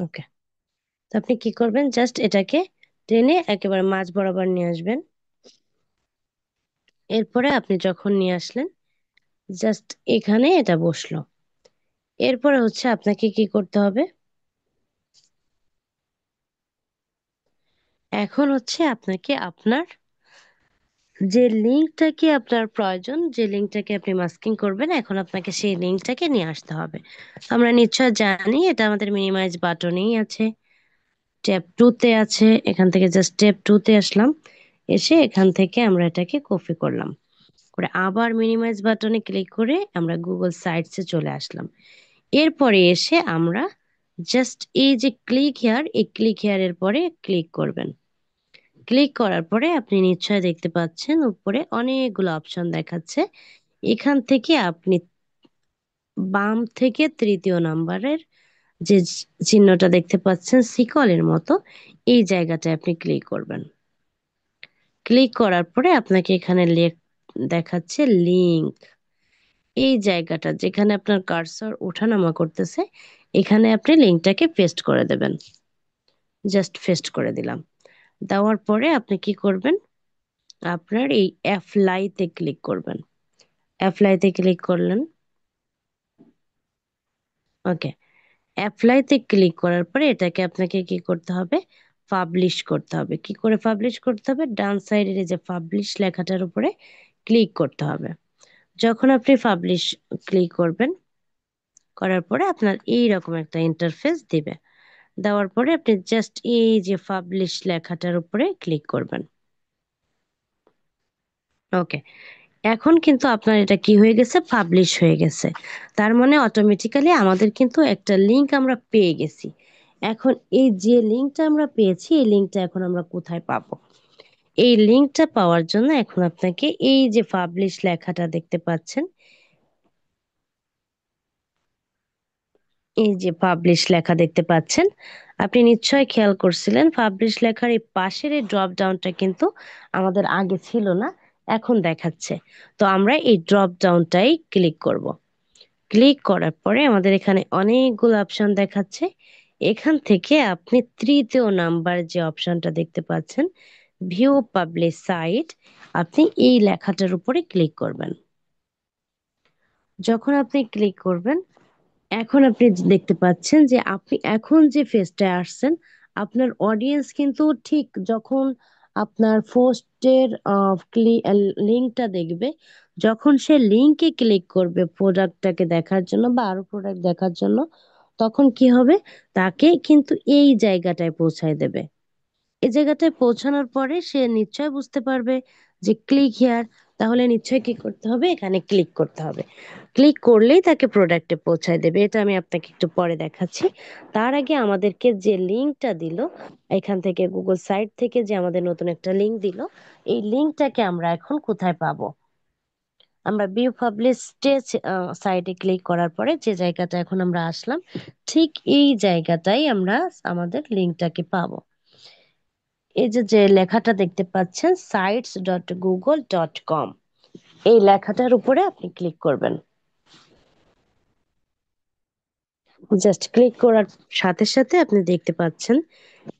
ওকে, তো আপনি কি করবেন, জাস্ট এটাকে টেনে একেবারে মাঝ বরাবর নিয়ে আসবেন। এরপরে আপনি যখন নিয়ে আসলেন, জাস্ট এখানে এটা বসলো। এরপরে হচ্ছে আপনাকে কি করতে হবে, এখন হচ্ছে আপনাকে আপনার যে লিঙ্কটাকে আপনার প্রয়োজন, যে লিঙ্কটাকে আপনি মাস্কিং করবেন, এখন আপনাকে সেই লিঙ্কটাকে নিয়ে আসতে হবে। আমরা নিশ্চয় জানি এটা আমাদের মিনিমাইজ বাটনেই আছে, ট্যাব টু তে আছে। এখান থেকে জাস্ট ট্যাব টু তে আসলাম, এসে এখান থেকে আমরা এটাকে কপি করলাম, করে আবার মিনিমাইজ বাটনে ক্লিক করে আমরা গুগল সাইটসে চলে আসলাম। এরপরে এসে আমরা জাস্ট এই যে ক্লিক হেয়ার, এই ক্লিক হেয়ারের পরে ক্লিক করবেন। ক্লিক করার পরে আপনি নিশ্চয় দেখতে পাচ্ছেন উপরে অনেকগুলো অপশন দেখাচ্ছে। এখান থেকে আপনি বাম থেকে তৃতীয় নাম্বারের যে চিহ্নটা দেখতে পাচ্ছেন শিকলের মতো, এই জায়গাটায় আপনি ক্লিক করবেন। ক্লিক করার পরে আপনাকে এখানে দেখাচ্ছে লিংক। এই জায়গাটা যেখানে আপনার কার্সর ওঠানামা করতেছে, এখানে আপনি লিংকটাকে পেস্ট করে দেবেন। জাস্ট পেস্ট করে দিলাম। দেওয়ার পরে আপনি কি করবেন, আপনার এই অ্যাপ্লাইতে ক্লিক করবেন। অ্যাপ্লাইতে ক্লিক করলেন। ওকে, অ্যাপ্লাইতে ক্লিক করার পরে এটাকে আপনাকে কি করতে হবে, পাবলিশ করতে হবে। কি করে পাবলিশ করতে হবে, ডান সাইডের এই যে পাবলিশ লেখাটার উপরে ক্লিক করতে হবে। যখন আপনি পাবলিশ ক্লিক করবেন, করার পরে আপনার এই রকম একটা ইন্টারফেস দিবে। দেওয়ার পরে আপনি জাস্ট এই যে পাবলিশ লেখাটার উপরে ক্লিক করবেন। ওকে, এখন কিন্তু আপনার এটা কি হয়ে গেছে, পাবলিশ হয়ে গেছে। তার মানে অটোমেটিক্যালি আমাদের কিন্তু একটা লিংক আমরা পেয়ে গেছি। এখন এই যে লিংকটা আমরা পেয়েছি, এই লিংকটা এখন আমরা কোথায় পাবো? এই লিংকটা পাওয়ার জন্য এখন আপনাকে এই যে পাবলিশ লেখাটা দেখতে পাচ্ছেন, এই যে পাবলিশ লেখা দেখতে পাচ্ছেন, আপনি নিশ্চয়ই খেয়াল করছিলেন পাবলিশ লেখার এই পাশের এই ড্রপ ডাউনটা কিন্তু আমাদের আগে ছিল না, এখন দেখাচ্ছে। তো আমরা এই ড্রপ ডাউনটাই ক্লিক করব। ক্লিক করার পরে আমাদের এখানে অনেকগুলো অপশন দেখাচ্ছে। এখান থেকে আপনি তৃতীয় নাম্বার যে অপশনটা দেখতে পাচ্ছেন, ভিউ পাবলিশ সাইট, আপনি এই লেখাটার উপরে ক্লিক করবেন। যখন আপনি ক্লিক করবেন, এখন আপনি দেখতে পাচ্ছেন যে আপনি এখন যে ফেজটায় আসছেন, আপনার অডিয়েন্স কিন্তু ঠিক যখন আপনার পোস্টের লিঙ্কটা দেখবে, যখন সে লিঙ্কে ক্লিক করবে প্রোডাক্টটাকে দেখার জন্য বা আরো প্রোডাক্ট দেখার জন্য, তখন কি হবে, তাকে কিন্তু এই জায়গাটায় পৌঁছায় দেবে। এই জায়গাটায় পৌঁছানোর পরে সে নিশ্চয় বুঝতে পারবে যে ক্লিক হিয়ার, তাহলে নিশ্চয়ই কি করতে হবে, এখানে ক্লিক করতে হবে। ক্লিক করলেই তাকে প্রোডাক্টে পৌঁছায় দেবে। এটা আমি আপনাকে একটু পরে দেখাচ্ছি। তার আগে আমাদেরকে যে লিঙ্কটা দিল, এখান থেকে গুগল সাইট থেকে যে আমাদের নতুন একটা লিঙ্ক দিল, এই লিঙ্কটাকে আমরা এখন কোথায় পাবো? আমরা ভিউ পাবলিশ সাইটে ক্লিক করার পরে যে জায়গাটা এখন আমরা আসলাম, ঠিক এই জায়গাটাই আমরা আমাদের লিঙ্কটাকে পাবো। এই যে যে লেখাটা দেখতে পাচ্ছেন sites.google.com, এই লেখাটার উপরে আপনি ক্লিক করবেন। জাস্ট ক্লিক করার সাথে সাথে আপনি দেখতে পাচ্ছেন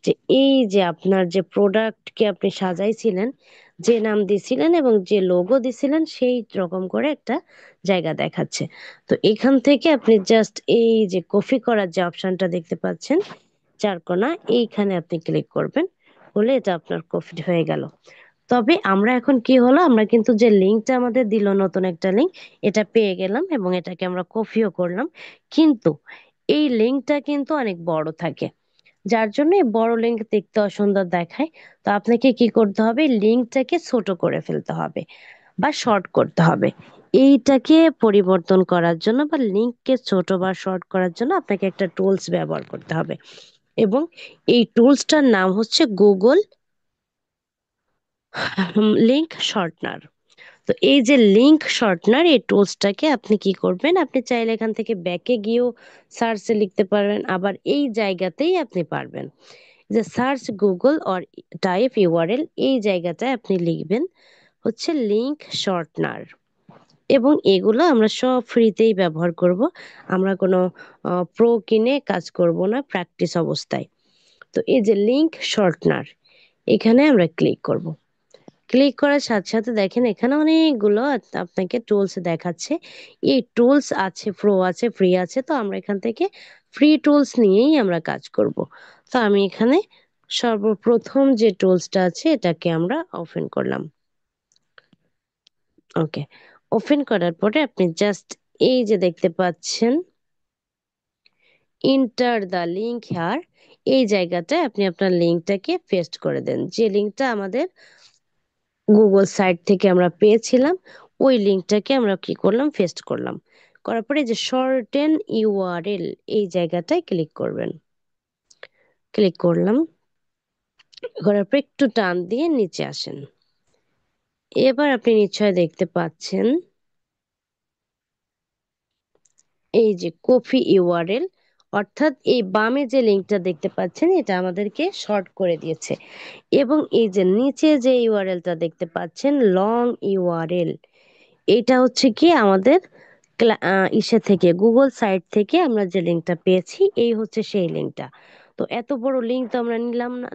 যে এই যে আপনার যে প্রোডাক্টকে আপনি সাজাইছিলেন, যে নাম দিছিলেন এবং যে লোগো দিছিলেন, সেই রকম করে একটা জায়গা দেখাচ্ছে। তো এখান থেকে আপনি জাস্ট এই যে কপি করার যে অপশনটা দেখতে পাচ্ছেন চার কোণা, এইখানে আপনি ক্লিক করবেন, হলে এটা আপনার কপি হয়ে গেল। তবে আমরা এখন কি হলো, আমরা কিন্তু যে লিঙ্কটা আমাদের দিল নতুন একটা লিঙ্ক, এটা পেয়ে গেলাম এবং এটাকে আমরা কপিও করলাম। কিন্তু এই লিঙ্কটা কিন্তু অনেক বড় থাকে, যার জন্য এই বড় লিঙ্ক দেখতে অসুন্দর দেখায়। তো আপনাকে কি করতে হবে, লিঙ্কটাকে ছোট করে ফেলতে হবে বা শর্ট করতে হবে। এইটাকে পরিবর্তন করার জন্য বা লিঙ্ককে ছোট বা শর্ট করার জন্য আপনাকে একটা টুলস ব্যবহার করতে হবে, এবং এই টুলসটার নাম হচ্ছে গুগল লিঙ্ক শর্টনার। তো এই যে লিংক শর্টনার, এই টুলসটাকে আপনি কি করবেন, আপনি চাইলে এখান থেকে ব্যাকে গিয়েও সার্চে লিখতে পারবেন, আবার এই জায়গাতেই আপনি পারবেন যে search Google or type URL, এই জায়গাটায় আপনি লিখবেন হচ্ছে লিংক শর্টনার। এবং এগুলো আমরা সব ফ্রিতেই ব্যবহার করব। আমরা কোনো প্রো কিনে কাজ করব না প্র্যাকটিস অবস্থায়। তো এই যে লিঙ্ক শর্টনার, এখানে আমরা ক্লিক করব। ক্লিক করার সাথে সাথে দেখেন এখানে অনেকগুলো আপনাকে টুলস দেখাচ্ছে। এই টুলস আছে, প্রো আছে, ফ্রি আছে। তো আমরা এখান থেকে ফ্রি টুলস নিয়েই আমরা কাজ করব। তো আমি এখানে সর্বপ্রথম যে টুলসটা আছে এটাকে আমরা ওপেন করলাম। ওকে, ওপেন করার পরে আপনি জাস্ট এই যে দেখতে পাচ্ছেন ইন্টার দ্য লিঙ্ক হেয়ার, এই জায়গাটায় আপনি আপনার লিঙ্কটাকে পেস্ট করে দেন। যে লিঙ্কটা আমাদের গুগল সাইট থেকে আমরা পেয়েছিলাম, ওই লিঙ্কটাকে আমরা কি করলাম, পেস্ট করলাম। করার পরে যে শর্টেন ইউআরএল, এই জায়গাটায় ক্লিক করবেন। ক্লিক করলাম, করার পর একটু টান দিয়ে নিচে আসেন। এবার আপনি নিশ্চয় দেখতে পাচ্ছেন এই যে কপি ইউআরএল, অর্থাৎ এই বামে যে লিঙ্কটা দেখতে পাচ্ছেন এটা আমাদেরকে শর্ট করে দিয়েছে। এবং এই যে নিচে যে ইউআরএলটা দেখতে পাচ্ছেন লং ইউআরএল, এটা হচ্ছে কি আমাদের ইসে থেকে গুগল সাইট থেকে আমরা যে লিঙ্কটা পেয়েছি, এই হচ্ছে সেই লিঙ্কটা। তো এত বড় লিঙ্ক তো আমরা নিলাম না,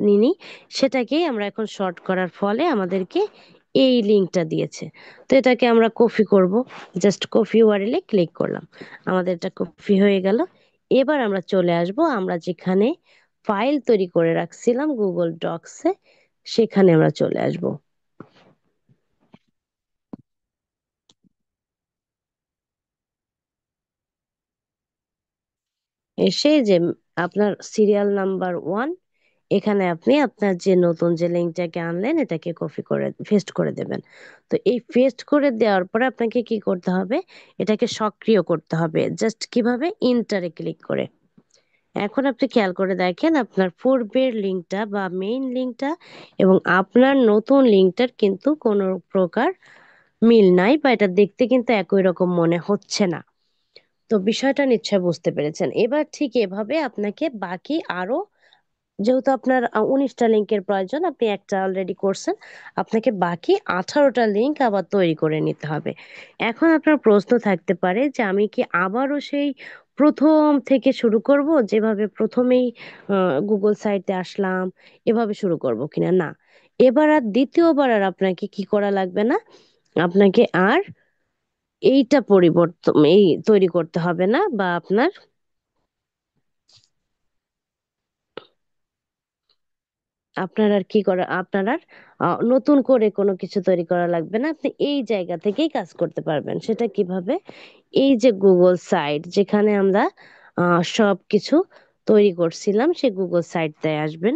নিনি। সেটাকেই আমরা এখন শর্ট করার ফলে আমাদেরকে এই লিঙ্কটা দিয়েছে। তো এটাকে আমরা কপি করব। জাস্ট কপি ইউআরএল ক্লিক করলাম, আমাদের এটা কপি হয়ে গেল। এবার আমরা চলে আসব আমরা যেখানে ফাইল তৈরি করে রাখছিলাম গুগল ডক্সে, সেখানে আমরা চলে আসব। এসে যে আপনার সিরিয়াল নাম্বার 1, এখানে আপনি আপনার যে নতুন যে লিঙ্কটাকে আনলেন এটাকে কপি করে পেস্ট করে দেবেন। তো এই পেস্ট করে দেওয়ার পরে আপনাকে কি করতে হবে, এটাকে সক্রিয় করতে হবে। জাস্ট কিভাবে, ইন্টারে ক্লিক করে। এখন আপনি খেয়াল করে দেখেন আপনার পূর্বের লিঙ্কটা বা মেইন লিঙ্কটা এবং আপনার নতুন লিঙ্কটার কিন্তু কোনো প্রকার মিল নাই, বা এটা দেখতে কিন্তু একই রকম মনে হচ্ছে না। তো বিষয়টা নিশ্চয় বুঝতে পেরেছেন। এবার ঠিক এভাবে আপনাকে বাকি আরো, যেহেতু আপনার 19টা লিঙ্কের প্রয়োজন, আপনি একটা অলরেডি করছেন, আপনাকে বাকি 18টা লিঙ্ক আবার তৈরি করে নিতে হবে। এখন আপনার প্রশ্ন থাকতে পারে যে আমি কি আবারও সেই প্রথম থেকে শুরু করব, যেভাবে প্রথমেই গুগল সাইটে আসলাম এভাবে শুরু করব কিনা? না, এবার আর দ্বিতীয়বার আর আপনাকে কি করা লাগবে না, আপনাকে আর এইটা পরিবর্তন এই তৈরি করতে হবে না, বা আপনার আপনার আর কি করা, আপনার আর নতুন করে কোনো কিছু তৈরি করা লাগবে না। আপনি এই জায়গা থেকেই কাজ করতে পারবেন। সেটা কিভাবে, এই যে গুগল সাইট যেখানে আমরা সব কিছু তৈরি করছিলাম, সে গুগল সাইটটায় আসবেন।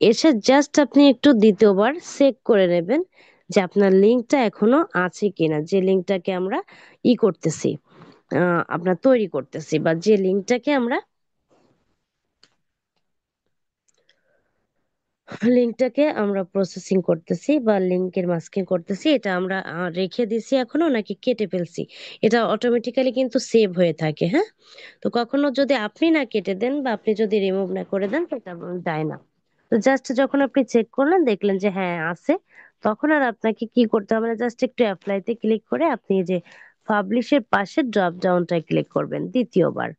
এসে জাস্ট আপনি একটু দ্বিতীয়বার চেক করে নেবেন যে আপনার লিঙ্কটা এখনো আছে কিনা, যে লিঙ্কটাকে আমরা করতেছি, আপনার তৈরি করতেছি, বা যে লিঙ্কটাকে আমরা প্রসেসিং করতেছি বা লিংকের মাস্কিং করতেছি, এটা আমরা রেখে দিছি এখনো নাকি কেটে ফেলছি, এটা অটোমেটিক্যালি কিন্তু সেভ হয়ে থাকে। হ্যাঁ, তো কখনো যদি আপনি না কেটে দেন বা আপনি যদি রিমুভ না করে দেন তো এটা যায় না। তো জাস্ট যখন আপনি চেক করলেন দেখলেন যে হ্যাঁ আছে, তখন আর আপনাকে কি করতে হবে না, জাস্ট একটু অ্যাপ্লাইতে ক্লিক করে আপনি এই যে পাবলিশের পাশে ড্রপ ডাউনটায় ক্লিক করবেন দ্বিতীয়বার,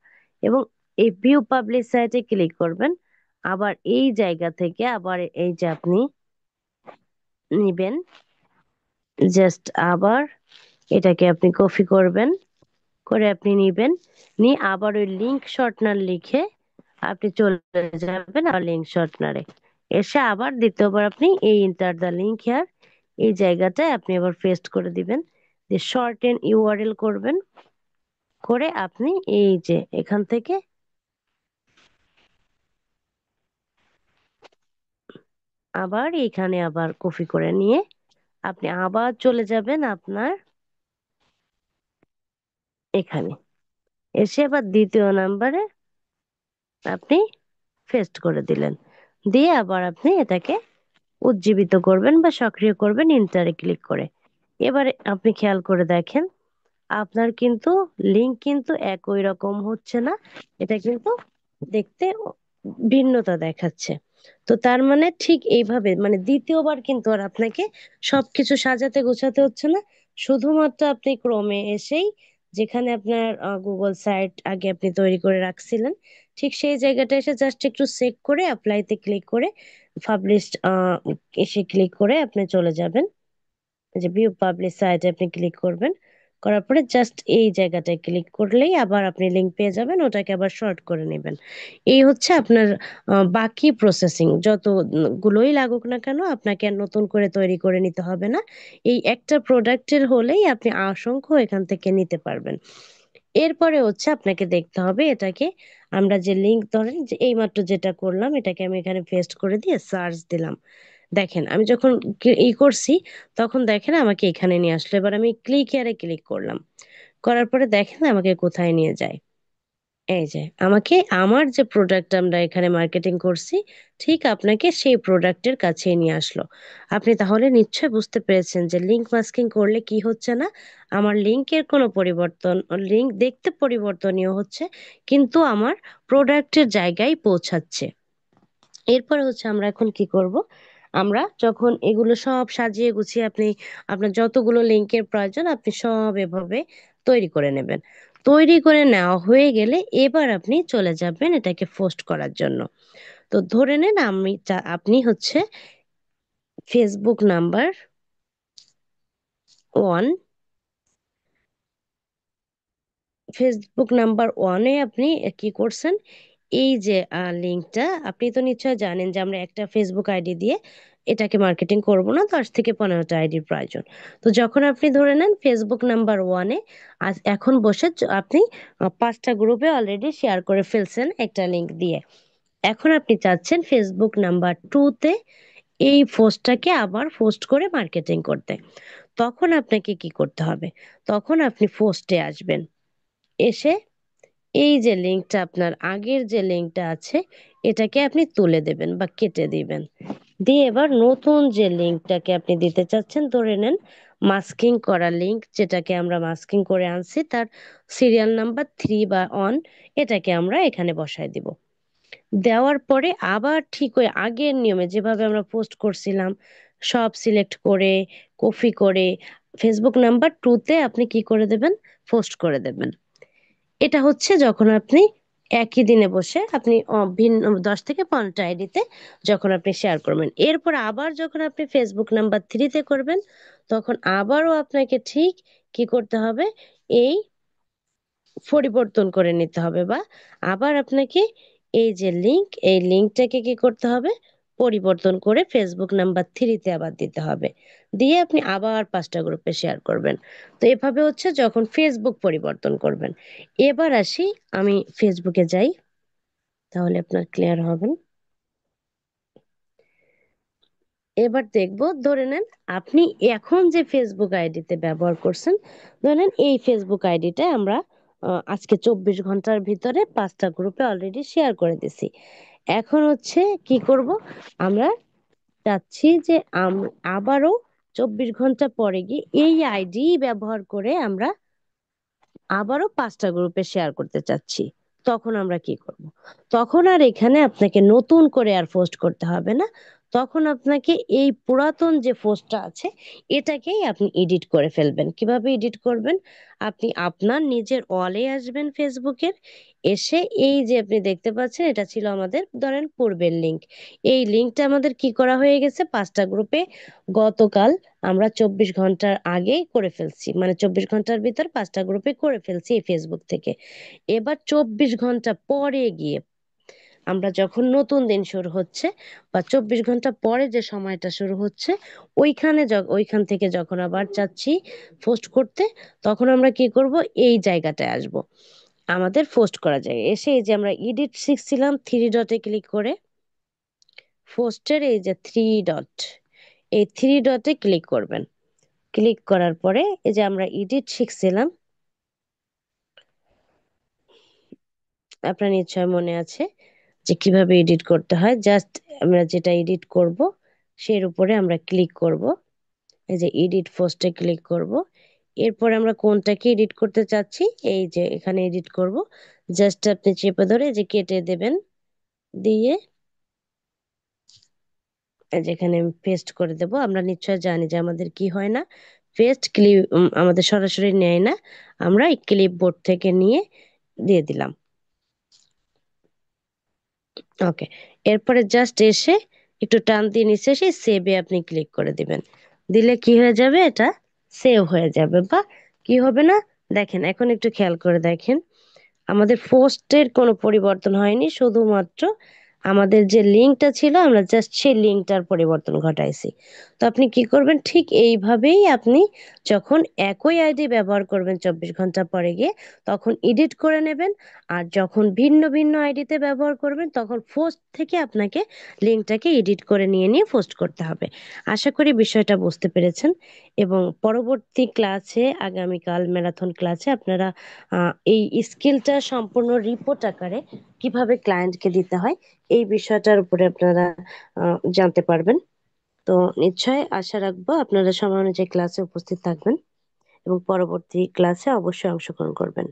এবং এই ভিউ পাবলিশ সাইটে ক্লিক করবেন। আবার এই জায়গা থেকে আবার এই যে আপনি নিবেন, জাস্ট আবার এটাকে আপনি কপি করবেন, করে আপনি নিবেন, নিয়ে আবার ওই লিঙ্ক শর্টনার লিখে আপনি চলে যাবেন আর লিঙ্ক শর্টনারে এসে আবার দ্বিতীয়বার আপনি এই ইন্টার দা লিঙ্ক হেয়ার, এই জায়গাটায় আপনি আবার পেস্ট করে দিবেন, যে শর্টেন ইউআরএল করবেন, করে আপনি এই যে এখান থেকে আবার এখানে আবার কপি করে নিয়ে আপনি আবার চলে যাবেন আপনার এখানে, এসে আবার দ্বিতীয় নাম্বারে আপনি পেস্ট করে দিলেন, দিয়ে আবার আপনি এটাকে উজ্জীবিত করবেন বা সক্রিয় করবেন ইন্টারে ক্লিক করে। এবারে আপনি খেয়াল করে দেখেন আপনার কিন্তু লিঙ্ক কিন্তু একই রকম হচ্ছে না, এটা কিন্তু দেখতে ভিন্নতা দেখাচ্ছে। তো তার মানে ঠিক এইভাবে মানে দ্বিতীয়বার কিন্তু আর আপনাকে সবকিছু সাজাতে গোছাতে হচ্ছে না। শুধুমাত্র আপনি ক্রোমে এসেই যেখানে আপনার গুগল সাইট আগে আপনি তৈরি করে রাখছিলেন, ঠিক সেই জায়গাটা এসে জাস্ট একটু চেক করে অ্যাপ্লাইতে ক্লিক করে পাবলিশড এসে ক্লিক করে আপনি চলে যাবেন। যে ভিউ পাবলিশ সাইটে আপনি ক্লিক করবেন, করার পরে জাস্ট এই জায়গাটায় ক্লিক করলেই আবার আপনি লিংক পেয়ে যাবেন, ওটাকে আবার শর্ট করে নেবেন। এই হচ্ছে আপনার বাকি প্রসেসিং যত গুলোই লাগুক না কেন আপনাকে আর নতুন করে তৈরি করে নিতে হবে না। এই একটা প্রোডাক্টের হলেই আপনি অসংখ্য এখান থেকে নিতে পারবেন। এরপরে হচ্ছে আপনাকে দেখতে হবে এটাকে, আমরা যে লিংক ধরেন যে এইমাত্র যেটা করলাম এটাকে আমি এখানে পেস্ট করে দিয়ে সার্চ দিলাম। দেখেন আমি যখন ই করছি তখন দেখেন আমাকে এখানে নিয়ে আসলো। এবার আমি ক্লিক হিয়ারে ক্লিক করলাম, করার পরে দেখেন আমাকে কোথায় নিয়ে যায়। এই যে আমাকে আমার যে প্রোডাক্ট আমরা এখানে মার্কেটিং করছি ঠিক আপনাকে সেই প্রোডাক্টের কাছে নিয়ে আসলো। আপনি তাহলে নিশ্চয় বুঝতে পেরেছেন যে লিংক মাস্কিং করলে কি হচ্ছে না, আমার লিংকের কোনো পরিবর্তন, লিংক দেখতে পরিবর্তনীয় হচ্ছে কিন্তু আমার প্রোডাক্টের জায়গায় পৌঁছাচ্ছে। এরপরে হচ্ছে আমরা এখন কি করব, আমরা যখন এগুলো সব সাজিয়ে গুছিয়ে আপনি আপনার যতগুলো লিংকের প্রয়োজন আপনি সব এভাবে তৈরি করে নেবেন। তৈরি করে নেওয়া হয়ে গেলে এবার আপনি চলে যাবেন এটাকে পোস্ট করার জন্য। তো ধরে নেন আপনি হচ্ছে Facebook number one, Facebook number ওয়ানে আপনি কি করছেন, এই যে লিঙ্কটা আপনি তো নিশ্চয় জানেন যে আমরা একটা ফেসবুক আইডি দিয়ে এটাকে মার্কেটিং করব না, 10 থেকে 15টা আইডির প্রয়োজন। তো যখন আপনি ধরে নেন ফেসবুক নাম্বার ওয়ানে আজ এখন বসে আপনি 5টা গ্রুপে অলরেডি শেয়ার করে ফেলছেন একটা লিঙ্ক দিয়ে। এখন আপনি চাচ্ছেন ফেসবুক নাম্বার টুতে এই পোস্টটাকে আবার পোস্ট করে মার্কেটিং করতে। তখন আপনাকে কি করতে হবে, তখন আপনি পোস্টে আসবেন, এসে এই যে লিঙ্কটা আপনার আগের যে লিঙ্কটা আছে এটাকে আপনি তুলে দেবেন বা কেটে দিবেন, দিয়ে এবার নতুন যে লিঙ্কটাকে আপনি দিতে চাচ্ছেন ধরে নেন মাস্কিং করা লিঙ্ক, যেটাকে আমরা মাস্কিং করে আনছি তার সিরিয়াল নাম্বার 3 বা 1, এটাকে আমরা এখানে বসায় দিব। দেওয়ার পরে আবার ঠিক ওই আগের নিয়মে যেভাবে আমরা পোস্ট করছিলাম সব সিলেক্ট করে কপি করে ফেসবুক নাম্বার টুতে আপনি কি করে দেবেন, পোস্ট করে দেবেন। এটা হচ্ছে যখন আপনি একই দিনে বসে আপনি ভিন্ন 10 থেকে 15টা আইডিতে যখন আপনি শেয়ার করবেন। এরপর আবার যখন আপনি ফেসবুক নাম্বার থ্রিতে করবেন তখন আবারও আপনাকে ঠিক কি করতে হবে, এই পরিবর্তন করে নিতে হবে বা আবার আপনাকে এই যে লিংক এই লিংকটাকে কি করতে হবে, পরিবর্তন করে ফেসবুক নাম্বার থ্রিতে আবার দিতে হবে, দিয়ে আপনি আবার 5টা গ্রুপে শেয়ার করবেন। তো এভাবে হচ্ছে যখন ফেসবুক পরিবর্তন করবেন। এবার আসি, আমি ফেসবুকে যাই তাহলে আপনার ক্লিয়ার হবেন। এবার দেখবো ধরে নেন আপনি এখন যে ফেসবুক আইডিতে ব্যবহার করছেন, ধরে নেন এই ফেসবুক আইডিটা আমরা আজকে 24 ঘন্টার ভিতরে 5টা গ্রুপে অলরেডি শেয়ার করে দিছি। এখন হচ্ছে কি করব, আমরা চাচ্ছি যে আবারও 24 ঘন্টা পরে গিয়ে এই আইডি ব্যবহার করে আমরা আবারও 5টা গ্রুপে শেয়ার করতে চাচ্ছি। তখন আমরা কি করব, তখন আর এখানে আপনাকে নতুন করে আর পোস্ট করতে হবে না। তখন আপনাকে এই পুরাতন যে পোস্টটা আছে এটাকেই আপনি এডিট করে ফেলবেন। কিভাবে এডিট করবেন, আপনি আপনার নিজের ওয়ালে আসবেন ফেসবুকের, এসে এই যে আপনি দেখতে পাচ্ছেন এটা ছিল আমাদের ধরেন পূর্বের লিংক, এই লিংকটা আমাদের কি করা হয়ে গেছে 5টা গ্রুপে গতকাল আমরা 24 ঘন্টার আগে করে ফেলছি, মানে 24 ঘন্টার ভিতর 5টা গ্রুপে করে ফেলছি এই ফেসবুক থেকে। এবার 24 ঘন্টা পরে গিয়ে আমরা যখন নতুন দিন শুরু হচ্ছে বা 24 ঘন্টা পরে যে সময়টা শুরু হচ্ছে ওইখানে ওইখান থেকে যখন আবার চাচ্ছি পোস্ট করতে, তখন আমরা কি করব, এই জায়গাটায় আসব, আমাদের পোস্ট করা যায় এসে এই যে আমরা এডিট শিখছিলাম 3 ডটে ক্লিক করে, পোস্টের এই যে 3 ডট, এই 3 ডটে ক্লিক করবেন। ক্লিক করার পরে এই যে আমরা এডিট শিখছিলাম, আপনার নিশ্চয় মনে আছে যে কিভাবে এডিট করতে হয়, জাস্ট আমরা যেটা এডিট করব সের উপরে আমরা ক্লিক করব, এই যে এডিট পোস্টে ক্লিক করব। এরপর আমরা কোনটাকে এডিট করতে চাচ্ছি এই যে এখানে এডিট করব, জাস্ট আপনি চেপে ধরে এই যে কেটে দেবেন, দিয়ে যেখানে পেস্ট করে দেব। আমরা নিশ্চয় জানি যে আমাদের কি হয় না, পেস্ট ক্লিপ আমাদের সরাসরি নেয় না, আমরা এই ক্লিপ বোর্ড থেকে নিয়ে দিয়ে দিলাম। ওকে, এরপরে জাস্ট এসে একটু টান দিয়ে নিচে এসে সেভে আপনি ক্লিক করে দিবেন। দিলে কি হয়ে যাবে, এটা সেভ হয়ে যাবে। বা কি হবে না, দেখেন এখন একটু খেয়াল করে দেখেন, আমাদের পোস্টের কোনো পরিবর্তন হয়নি, শুধুমাত্র আমাদের যে লিঙ্কটা ছিল আমরা জাস্ট সেই লিঙ্কটার পরিবর্তন ঘটাইছি। তো আপনি কি করবেন, ঠিক এইভাবেই আপনি যখন একই আইডি ব্যবহার করবেন 24 ঘন্টা পরে গিয়ে, তখন এডিট করে নেবেন। আর যখন ভিন্ন ভিন্ন আইডিতে ব্যবহার করবেন তখন পোস্ট থেকে আপনাকে লিঙ্কটাকে এডিট করে নিয়ে নিয়ে পোস্ট করতে হবে। আশা করি বিষয়টা বুঝতে পেরেছেন। এবং পরবর্তী ক্লাসে, আগামীকাল ম্যারাথন ক্লাসে আপনারা এই স্কিলটা সম্পূর্ণ রিপোর্ট আকারে কিভাবে ক্লায়েন্টকে দিতে হয় এই বিষয়টার উপরে আপনারা জানতে পারবেন। তো নিশ্চয় আশা রাখবো আপনারা সময় অনুযায়ী ক্লাসে উপস্থিত থাকবেন এবং পরবর্তী ক্লাসে অবশ্যই অংশগ্রহণ করবেন।